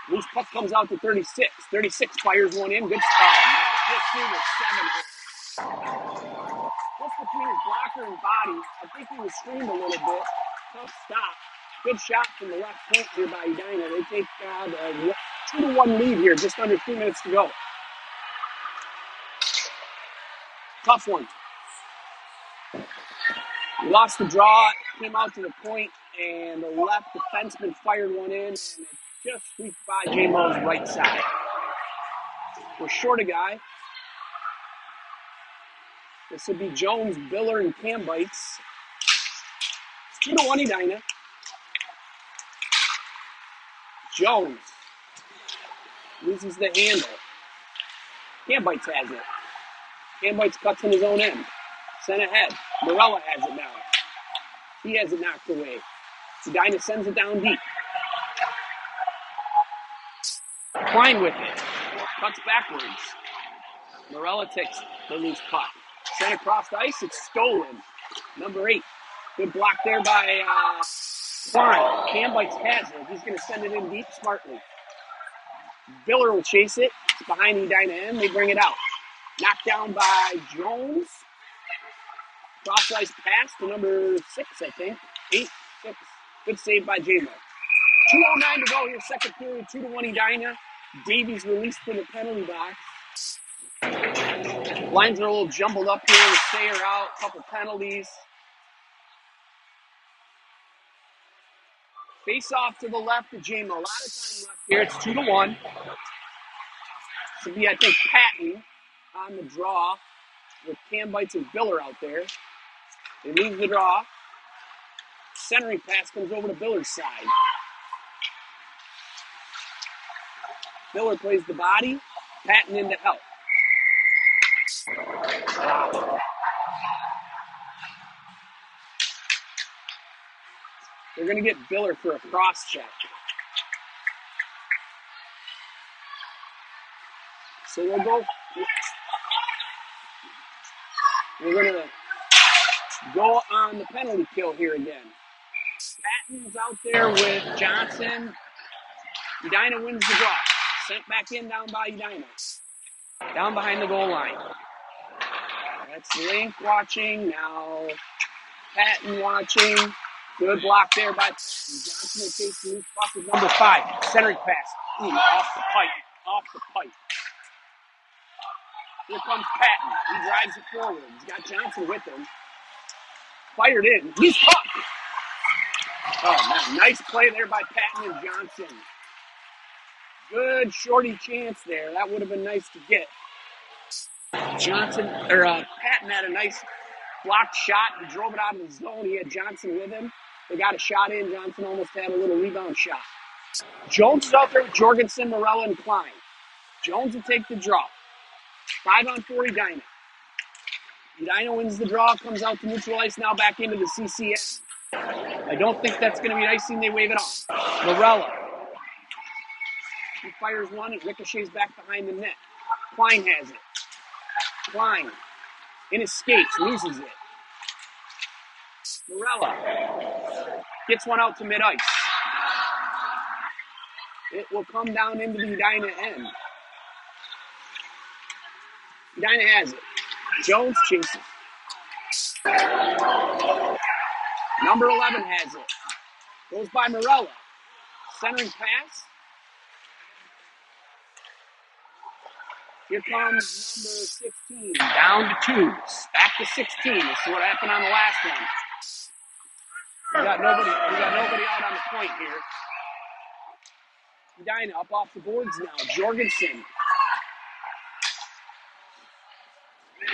Loose puck comes out to 36. 36 fires one in. Good stop. Just through the 7. Just between his blocker and body. I think he was screened a little bit. Tough stop. Good shot from the left point here by Edina. They take a 2-1 lead here. Just under 2 minutes to go. Tough one. We lost the draw, came out to the point, and the left defenseman fired one in, and it just swept by JMO's right side. We're short a guy. This would be Jones, Biller, and Cambites. 2-1 Edina. Jones loses the handle. Cambites has it. Cambites cuts in his own end. Sent ahead. Morella has it now. He has it knocked away. Edina sends it down deep. Klein with it. Cuts backwards. Morella takes the loose puck. Sent across the ice. It's stolen. Number 8. Good block there by Klein. Cambites has it. He's going to send it in deep smartly. Biller will chase it. It's behind Edina end. They bring it out. Knocked down by Jones. Cross ice pass to number 6, I think. 8, 6. Good save by JMO. 2:09 to go here, second period. 2-1 Edina. Davies released from the penalty box. Lines are a little jumbled up here with Sayer out. Couple penalties. Face off to the left of JMO. A lot of time left here. It's 2-1. This will be, I think, Patton on the draw with Cambites and Biller out there. They lose the draw. Centering pass comes over to Biller's side. Biller plays the body. Patton in to help. Wow. They're going to get Biller for a cross check. So we're going to go on the penalty kill here again. Patton's out there with Johnson. Edina wins the draw. Sent back in down by Edina. Down behind the goal line. That's Link watching. Now Patton watching. Good block there by Patton. Johnson will chase the loose puck with number 5. Centering pass. Off the pipe. Off the pipe. Here comes Patton. He drives it forward. He's got Johnson with him. Fired in. He's puck. Oh, man. Nice play there by Patton and Johnson. Good shorty chance there. That would have been nice to get. Patton had a nice blocked shot. He drove it out of the zone. He had Johnson with him. They got a shot in. Johnson almost had a little rebound shot. Jones is out there with Jorgensen, Morella, and Klein. Jones will take the draw. 5-on-4 Edina. Edina wins the draw, comes out to neutral ice, now back into the CCN. I don't think that's going to be icing. They wave it off. Morella. He fires one. It ricochets back behind the net. Klein has it. Klein, in his skates, loses it. Morella gets one out to mid-ice. It will come down into the Edina end. Edina has it. Jones chases. Number 11 has it. Goes by Morella. Centering pass. Here comes number 16. Down to 2. Back to 16. This is what happened on the last one. We got nobody out on the point here. Edina up off the boards now. Jorgensen.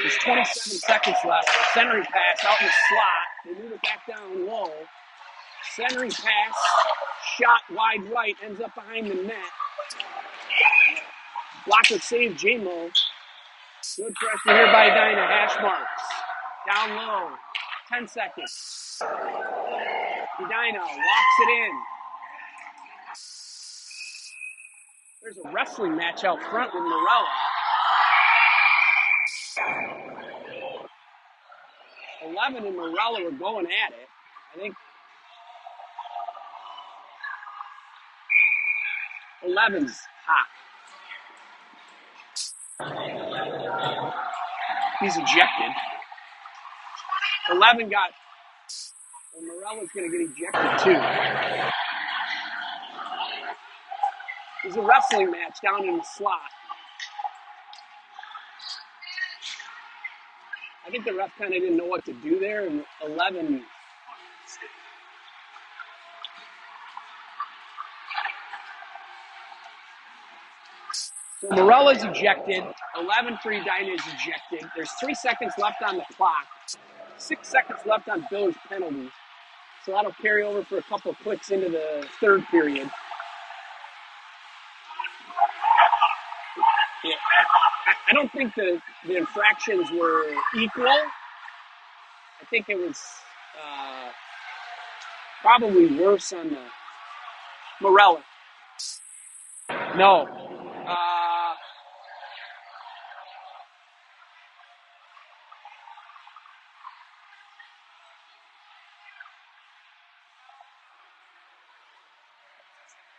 There's 27 seconds left. Centering pass out in the slot. They move it back down low. Centering pass. Shot wide right. Ends up behind the net. Blocker save J-Mo. Good pressure here by Edina. Hash marks. Down low. 10 seconds. Edina walks it in. There's a wrestling match out front with Morella. 11 and Morella were going at it. I think 11's hot. He's ejected. 11 got, well, Morella's going to get ejected too. There's a wrestling match down in the slot. I think the ref kind of didn't know what to do there, and 11. So Morella's ejected. 11 for Edina is ejected. There's 3 seconds left on the clock. 6 seconds left on Biller's penalty. So that'll carry over for a couple of clicks into the third period. Yeah, I don't think the infractions were equal. I think it was probably worse on the Morella. No.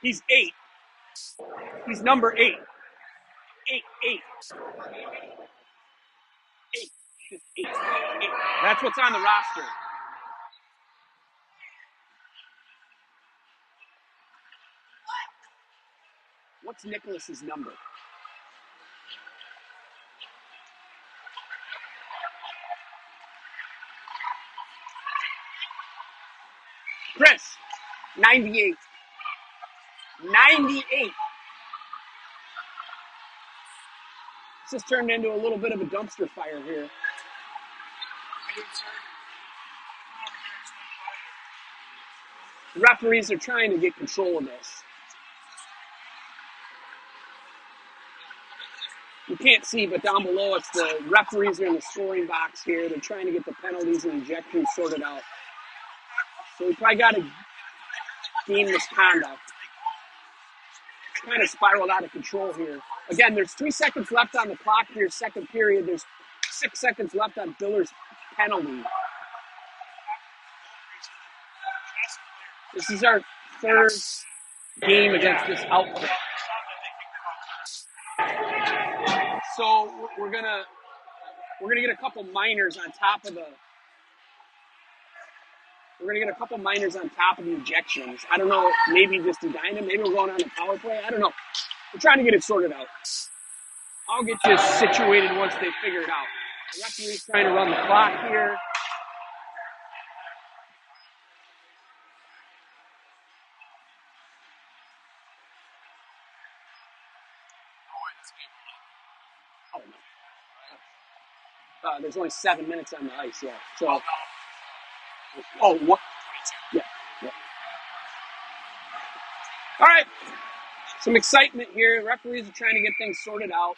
He's 8. He's number 8. 8. Just 8. That's what's on the roster. What's Nicholas's number? Chris, 98. 98. This has turned into a little bit of a dumpster fire here. The referees are trying to get control of this. You can't see, but down below us, the referees are in the scoring box here. They're trying to get the penalties and ejections sorted out. So we probably got to deem misconduct. It's kind of spiraled out of control here. Again, there's 3 seconds left on the clock here, second period. There's 6 seconds left on Biller's penalty. This is our third game against this outfit. So we're gonna get a couple minors on top of the. We're gonna get a couple minors on top of the ejections. I don't know, maybe just Edina. Maybe we're going on a power play. I don't know. We're trying to get it sorted out. I'll get you situated once they figure it out. The referee's trying to run the clock here. Oh no. There's only 7 minutes on the ice, yeah. So. Oh, what? Yeah. All right. Some excitement here. Referees are trying to get things sorted out.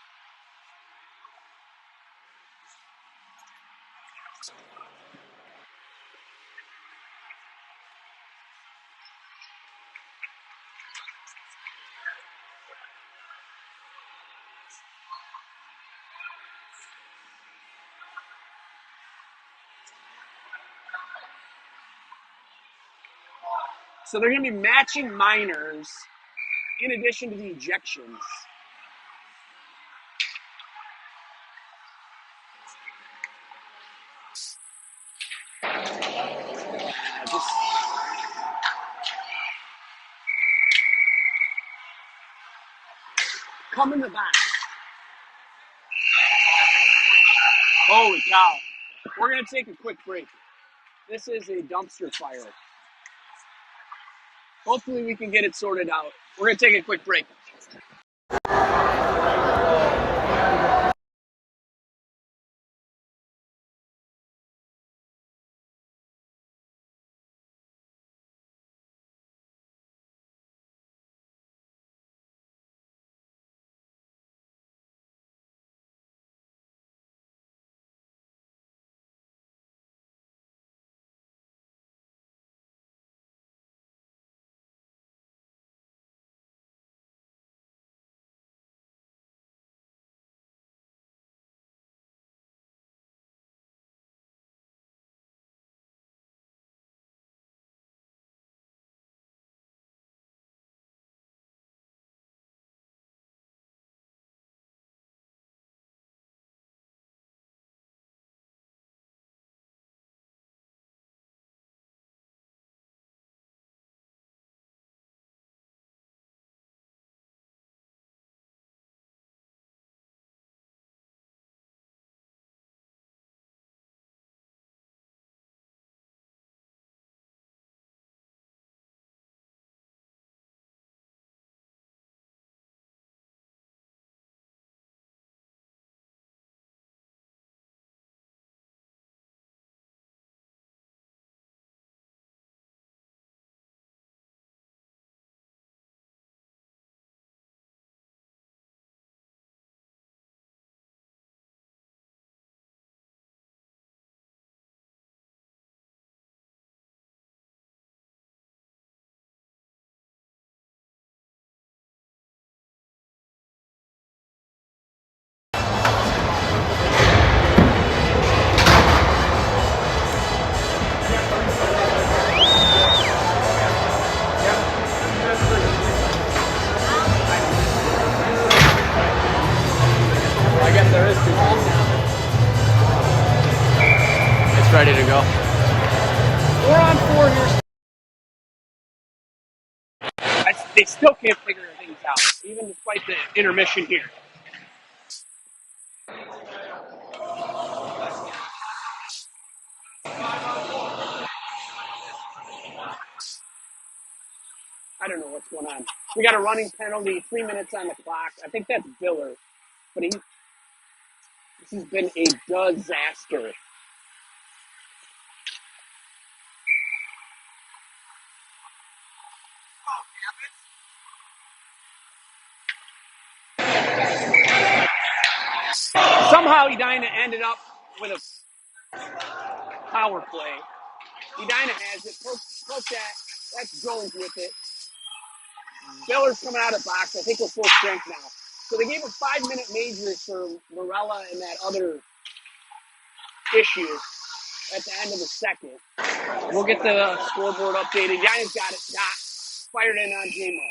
So they're going to be matching minors in addition to the ejections. Come in the back. Holy cow. We're going to take a quick break. This is a dumpster fire. Hopefully we can get it sorted out. We're going to take a quick break. I guess there is two balls now. It's ready to go. 4-on-4 here. They still can't figure things out, even despite the intermission here. I don't know what's going on. We got a running penalty, 3 minutes on the clock. I think that's Biller, but this has been a disaster. Somehow Edina ended up with a power play. Edina has it. Poke that. That's Jones with it. Biller's coming out of the box. I think we're full strength now. So they gave a 5-minute major for Morella and that other issue at the end of the second. We'll get the scoreboard updated. Edina's got it. Fired in on J-Mo.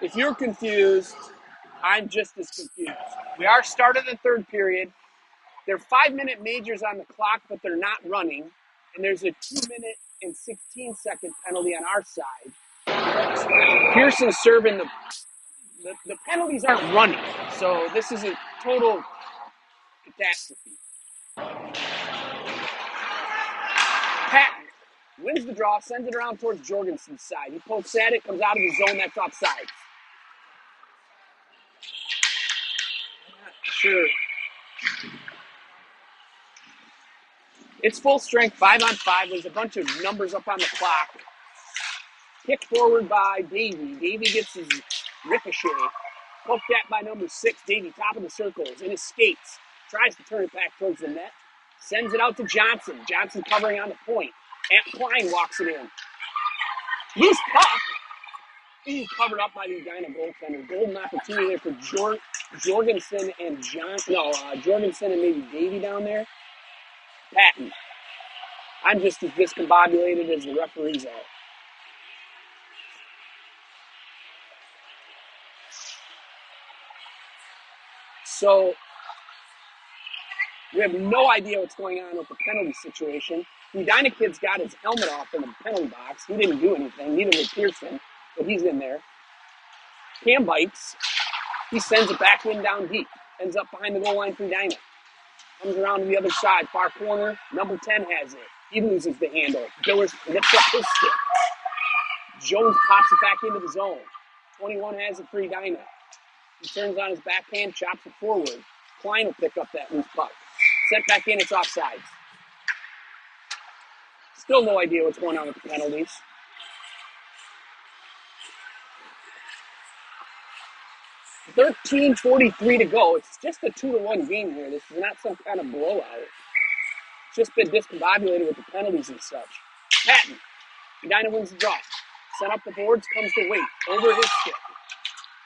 If you're confused, I'm just as confused. We are starting the third period. There are 5-minute majors on the clock, but they're not running. And there's a 2-minute and 16-second penalty on our side. Pearson's serving the penalties aren't running. So this is a total catastrophe. Patton wins the draw, sends it around towards Jorgensen's side. He pokes at it, comes out of the zone, that's offside. Sure. It's full strength, 5-on-5. There's a bunch of numbers up on the clock. Kicked forward by Davey. Davey gets his ricochet. Poked at by number 6. Davey, top of the circles, in his skates. Tries to turn it back towards the net. Sends it out to Johnson. Johnson covering on the point. Ant Klein walks it in. Loose puck. He's covered up by the Edina goaltender. Golden opportunity there for Jorgensen and Jorgensen and maybe Davey down there. Patton. I'm just as discombobulated as the referees are. So we have no idea what's going on with the penalty situation. The Edina kid's got his helmet off in the penalty box. He didn't do anything. Neither did Pearson, but he's in there. Cam bites. He sends it back in down deep. Ends up behind the goal line for Edina. Comes around to the other side, far corner. Number 10 has it. He loses the handle. Billers lifts up his stick. Jones pops it back into the zone. 21 has it for Edina. He turns on his backhand, chops it forward. Klein will pick up that loose puck. Sent back in, it's offsides. Still no idea what's going on with the penalties. 13:43 to go. It's just a 2-1 game here. This is not some kind of blowout. It's just been discombobulated with the penalties and such. Patton. Edina wins the draw. Set up the boards, comes to Waite. Over his stick.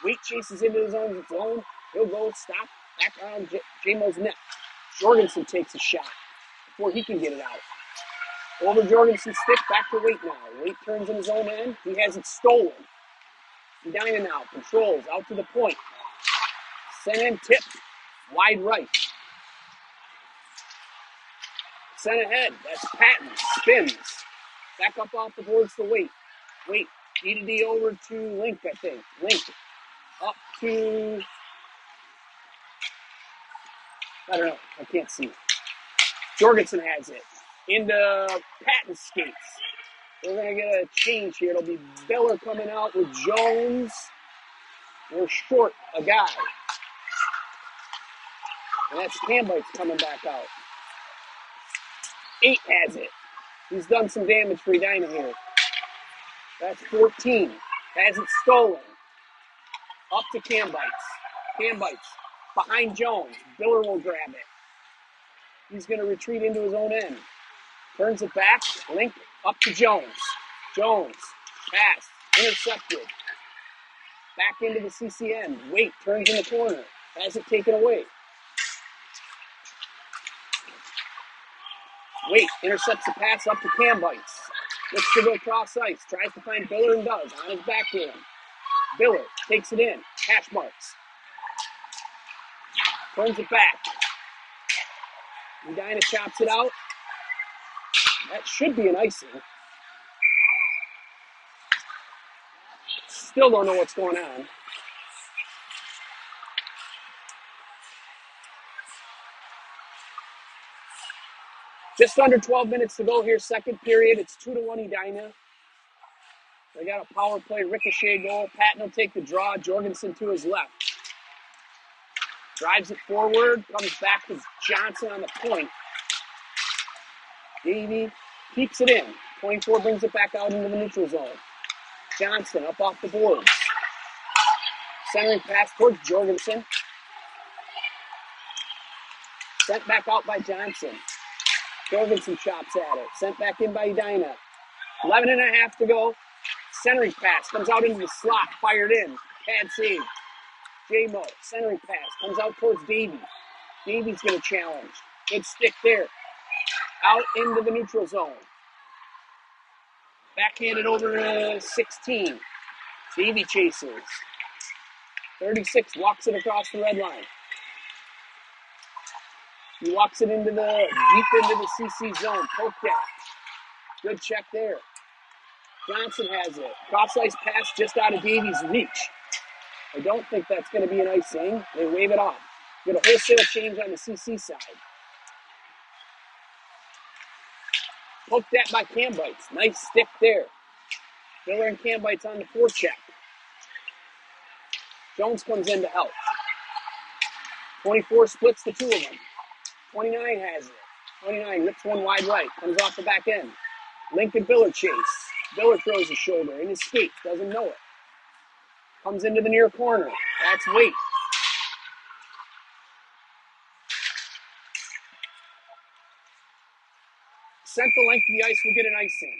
Waite chases into his own zone. He'll go, stop, back around J-Mo's net. Jorgensen takes a shot before he can get it out. Over Jorgensen's stick, back to Waite now. Waite turns in his own end. He has it stolen. Edina now controls out to the point. Sent in, tipped, wide right. Sent ahead, that's Patton, spins. Back up off the boards to Waite. Waite, D over to Link, I think. Link, up to, I don't know, I can't see. Jorgensen has it. Into Patton skates. We're going to get a change here. It'll be Biller coming out with Jones. We're short a guy. And that's Cambites coming back out. 8 has it. He's done some damage for Edina here. That's 14. Has it stolen. Up to Cambites. Cambites behind Jones. Biller will grab it. He's going to retreat into his own end. Turns it back. Link up to Jones. Jones. Pass. Intercepted. Back into the CC end. Waite turns in the corner. Has it taken away. Waite intercepts the pass up to Cambites. Looks to go cross ice. Tries to find Biller and does. On his backhand. Biller takes it in. Hash marks. Turns it back. Edina chops it out. That should be an icing. Still don't know what's going on. Just under 12 minutes to go here, second period. It's 2-1 Edina. They got a power play ricochet goal. Patton will take the draw. Jorgensen to his left. Drives it forward. Comes back to Johnson on the point. Davey keeps it in. 24 brings it back out into the neutral zone. Johnson up off the boards. Centering pass towards Jorgensen. Sent back out by Johnson. Jorgensen chops at it. Sent back in by Edina. 11 and a half to go. Centering pass comes out into the slot. Fired in. Pad save. J-Mo. Centering pass comes out towards Davey. Davey's going to challenge. Good stick there. Out into the neutral zone. Backhanded over to 16. Davey chases. 36 walks it across the red line. He walks it into the deep into the CC zone. Poke that. Good check there. Johnson has it. Cross ice pass just out of Davies' reach. I don't think that's going to be an icing. They wave it off. Get a wholesale change on the CC side. Poke that by Cambites. Nice stick there. Miller and Cambites on the forecheck. Jones comes in to help. 24 splits the two of them. 29 has it. 29 rips one wide right. Comes off the back end. Lincoln Biller chase. Biller throws his shoulder in his skates. Doesn't know it. Comes into the near corner. That's Waite. Sent the length of the ice will get an icing.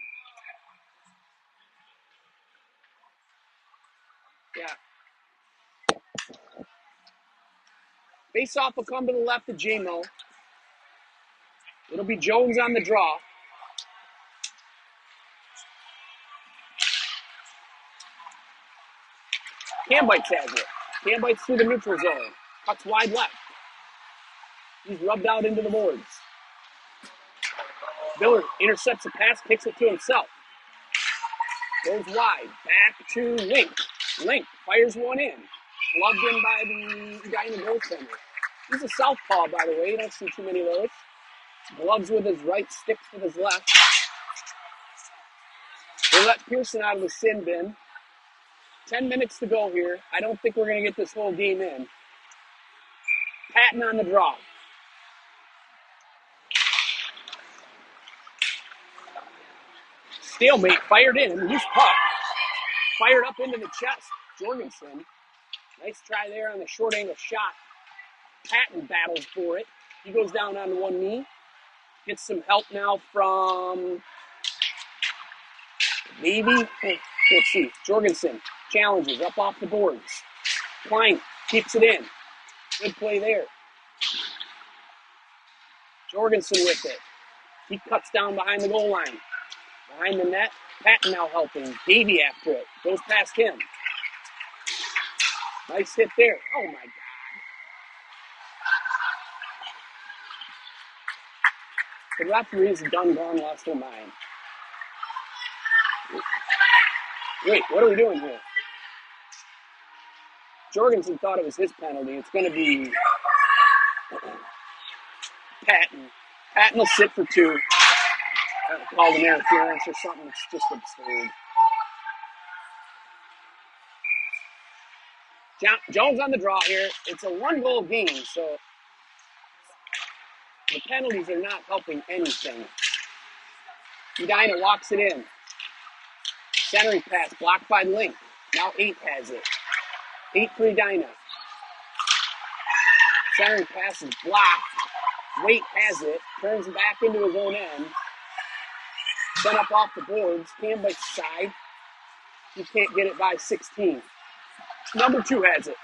Yeah. Face off will come to the left of J-Mo. It'll be Jones on the draw. Cambites has it. Cambites through the neutral zone. Cuts wide left. He's rubbed out into the boards. Biller intercepts the pass, kicks it to himself. Goes wide. Back to Link. Link fires one in. Gloved in by the guy in the goaltender. He's a southpaw, by the way. You don't see too many of those. Gloves with his right, sticks with his left. They let Pearson out of the sin bin. 10 minutes to go here. I don't think we're going to get this whole game in. Patton on the draw. Stalemate, fired in. Loose puck. Fired up into the chest. Jorgensen. Nice try there on the short angle shot. Patton battles for it. He goes down on one knee. Gets some help now from maybe. Let's see. Jorgensen challenges up off the boards. Klein keeps it in. Good play there. Jorgensen with it. He cuts down behind the goal line. Behind the net. Patton now helping. Davey after it. Goes past him. Nice hit there. Oh, my God. The referee's done gone lost their mind. Wait, what are we doing here? Jorgensen thought it was his penalty. It's going to be Patton. Patton will sit for 2. Called an interference or something. It's just absurd. Jones on the draw here. It's a 1-goal game, so the penalties are not helping anything. Edina walks it in. Centering pass, blocked by Link. Now 8 has it. 8 for Edina. Centering pass is blocked. Waite has it. Turns back into his own end. Sent up off the boards. Campbell's side. He can't get it by 16. Number 2 has it.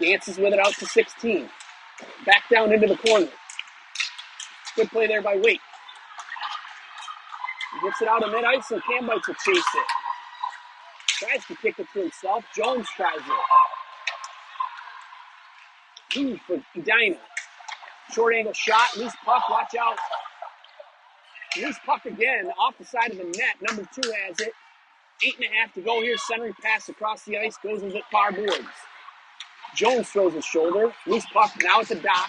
Dances with it out to 16. Back down into the corner. Good play there by Waite. He gets it out of mid-ice and Campbell will chase it. Tries to kick it to himself. Jones tries it. 2 for Edina. Short angle shot. Loose puck. Watch out. Loose puck again off the side of the net. Number 2 has it. 8.5 to go here. Centering pass across the ice. Goes with it far boards. Jones throws his shoulder. Loose puck now at the dot.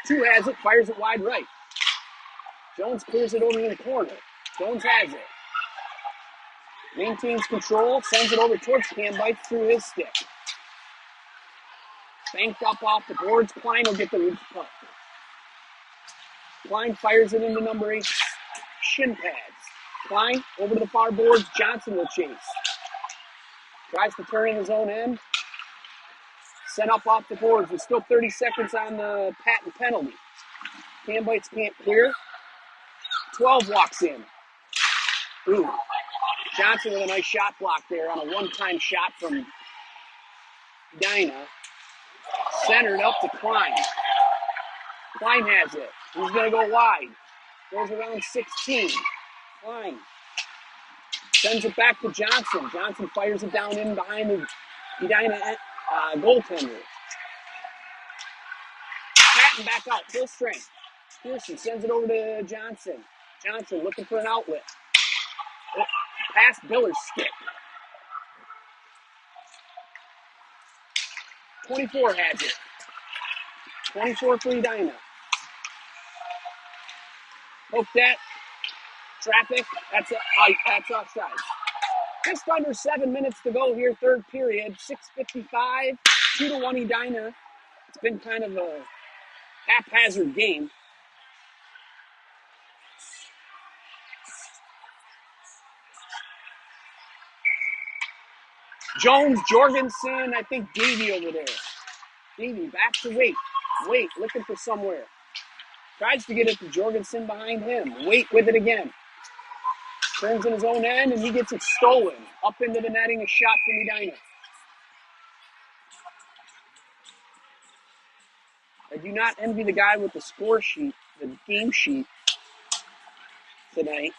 2 has it. Fires it wide right. Jones clears it over in the corner. Jones has it. Maintains control. Sends it over towards Campbell through his stick. Banked up off the boards. Klein will get the loose puck. Klein fires it into number 8 shin pads. Klein over to the far boards. Johnson will chase. Tries to turn in his own end. Sent up off the boards. There's still 30 seconds on the Patton penalty. Cambites can't clear. 12 walks in. Ooh. Johnson with a nice shot block there on a one-time shot from Edina. Centered up to Klein. Klein has it. He's going to go wide. Goes around 16. Klein sends it back to Johnson. Johnson fires it down in behind the Edina goaltender. Patton back out, full strength. Pearson sends it over to Johnson. Johnson looking for an outlet. Past Biller's stick. 24 has it. 24 for Edina. Hope that. Traffic. That's offside. Just under 7 minutes to go here, third period. 6:55. 2-1 Edina. It's been kind of a haphazard game. Jones, Jorgensen, I think Davey over there. Davey back to Waite. Waite looking for somewhere. Tries to get it to Jorgensen behind him. Waite with it again. Turns in his own end and he gets it stolen. Up into the netting, a shot from Edina. I do not envy the guy with the score sheet, the game sheet tonight.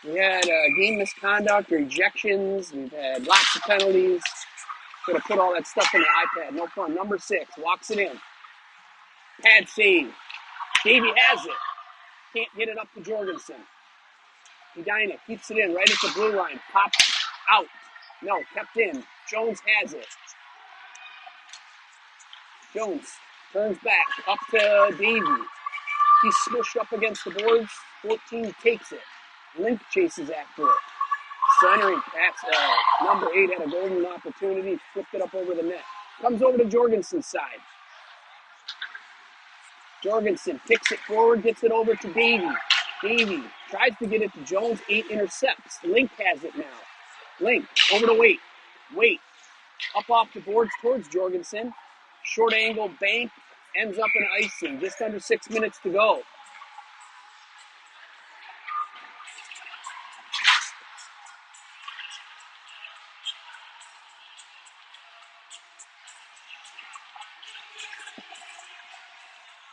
We had game misconduct, ejections. We've had lots of penalties. Could have put all that stuff in the iPad. No fun. Number 6 walks it in. Pad save. Davey has it. Can't get it up to Jorgensen. Edina keeps it in right at the blue line. Pops out. No, kept in. Jones has it. Jones turns back, up to Davey. He's smushed up against the boards. 14 takes it. Link chases after it. Centering pass. Number 8 had a golden opportunity. Flipped it up over the net. Comes over to Jorgensen's side. Jorgensen picks it forward, gets it over to Davey. Davey tries to get it to Jones. 8 intercepts. Link has it now. Link over to Waite. Waite up off the boards towards Jorgensen. Short angle bank. Ends up in icing. Just under 6 minutes to go.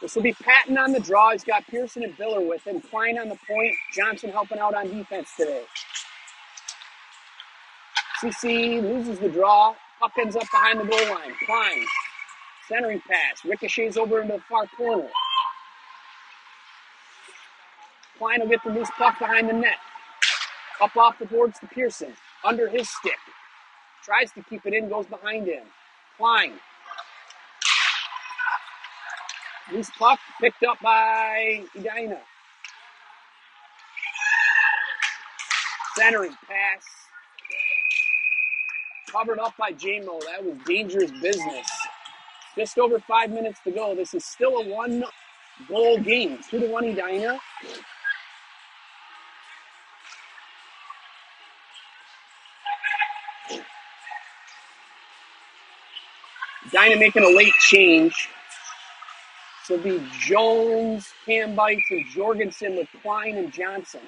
This will be Patton on the draw. He's got Pearson and Biller with him. Klein on the point. Johnson helping out on defense today. CC loses the draw. Puck ends up behind the goal line. Klein. Centering pass. Ricochets over into the far corner. Klein will get the loose puck behind the net. Up off the boards to Pearson. Under his stick. Tries to keep it in. Goes behind him. Klein. Loose puck picked up by Edina. Centering pass. Covered up by J-Mo. That was dangerous business. Just over 5 minutes to go. This is still a 1-goal game. 2-1 Edina. Edina making a late change. So it'll be Jones, Cam Bites, and Jorgensen with Klein and Johnson.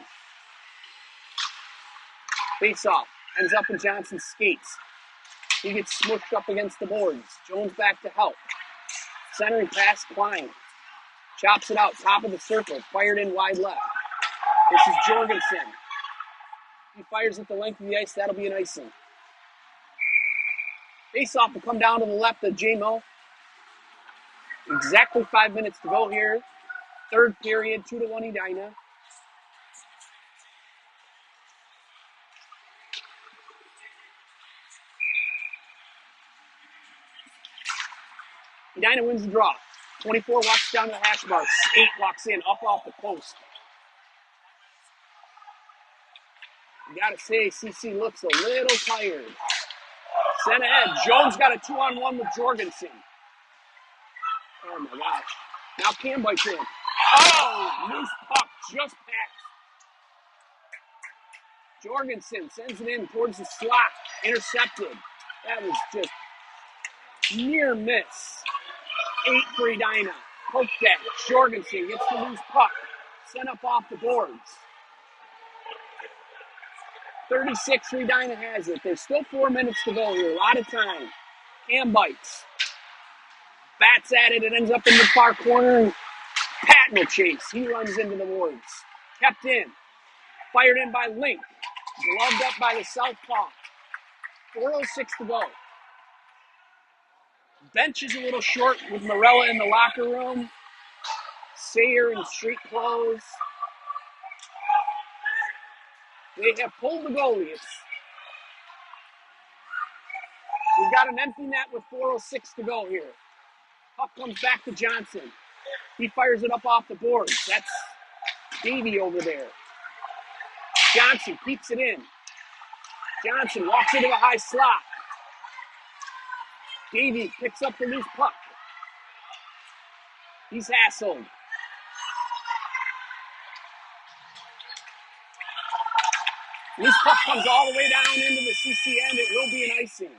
Face off. Ends up in Johnson's skates. He gets smushed up against the boards. Jones back to help. Centering pass, Klein. Chops it out, top of the circle. Fired in wide left. This is Jorgensen. He fires at the length of the ice. That'll be an icing. Face off will come down to the left of J-Mo. Exactly 5 minutes to go here. Third period, 2-1 Edina. Edina wins the draw. 24 walks down to the hash marks. 8 walks in, up off the post. You gotta say, CC looks a little tired. Sent ahead. Jones got a 2-on-1 with Jorgensen. Oh my gosh. Now Cam Bites in. Oh, loose puck just passed. Jorgensen sends it in towards the slot. Intercepted. That was just near miss. 8 for Edina. Poke that. Jorgensen gets the loose puck. Sent up off the boards. 36 for Edina has it. There's still 4 minutes to go here. A lot of time. Cam Bites. Bats at it. It ends up in the far corner. Patton will chase. He runs into the boards. Kept in. Fired in by Link. Gloved up by the southpaw. 4:06 to go. Bench is a little short with Morella in the locker room. Sayer in street clothes. They have pulled the goalie. We've got an empty net with 4:06 to go here. Puck comes back to Johnson. He fires it up off the boards. That's Davey over there. Johnson keeps it in. Johnson walks into a high slot. Davey picks up the loose puck. He's hassled. Loose puck comes all the way down into the CC end. It will be an icing.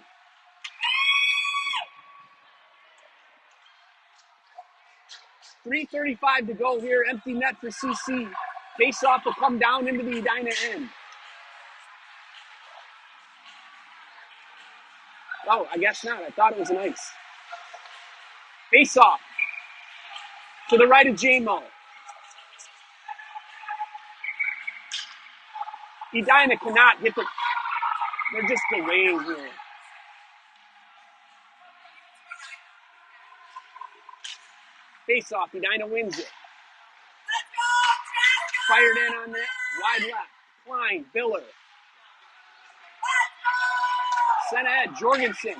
.335 to go here. Empty net for CC. Face-off will come down into the Edina end. Oh, I guess not. I thought it was an ice. Face-off. To the right of J-Mo. Edina cannot get the... They're just delaying here. Face-off. Edina wins it. Fired in on that. Wide left. Klein. Biller. Sent ahead. Jorgensen.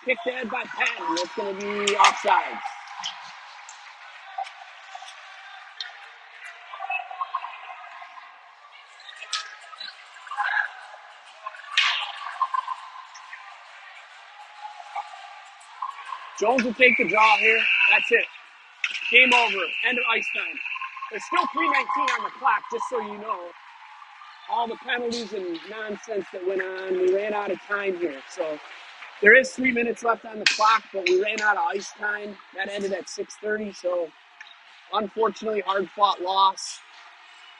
Kicked ahead by Patton. It's going to be offsides. Jones will take the draw here. That's it. Game over. End of ice time. There's still 3:19 on the clock, just so you know. All the penalties and nonsense that went on, we ran out of time here. So there is 3 minutes left on the clock, but we ran out of ice time. That ended at 6:30, so unfortunately, hard-fought loss.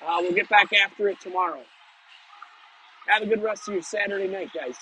We'll get back after it tomorrow. Have a good rest of your Saturday night, guys.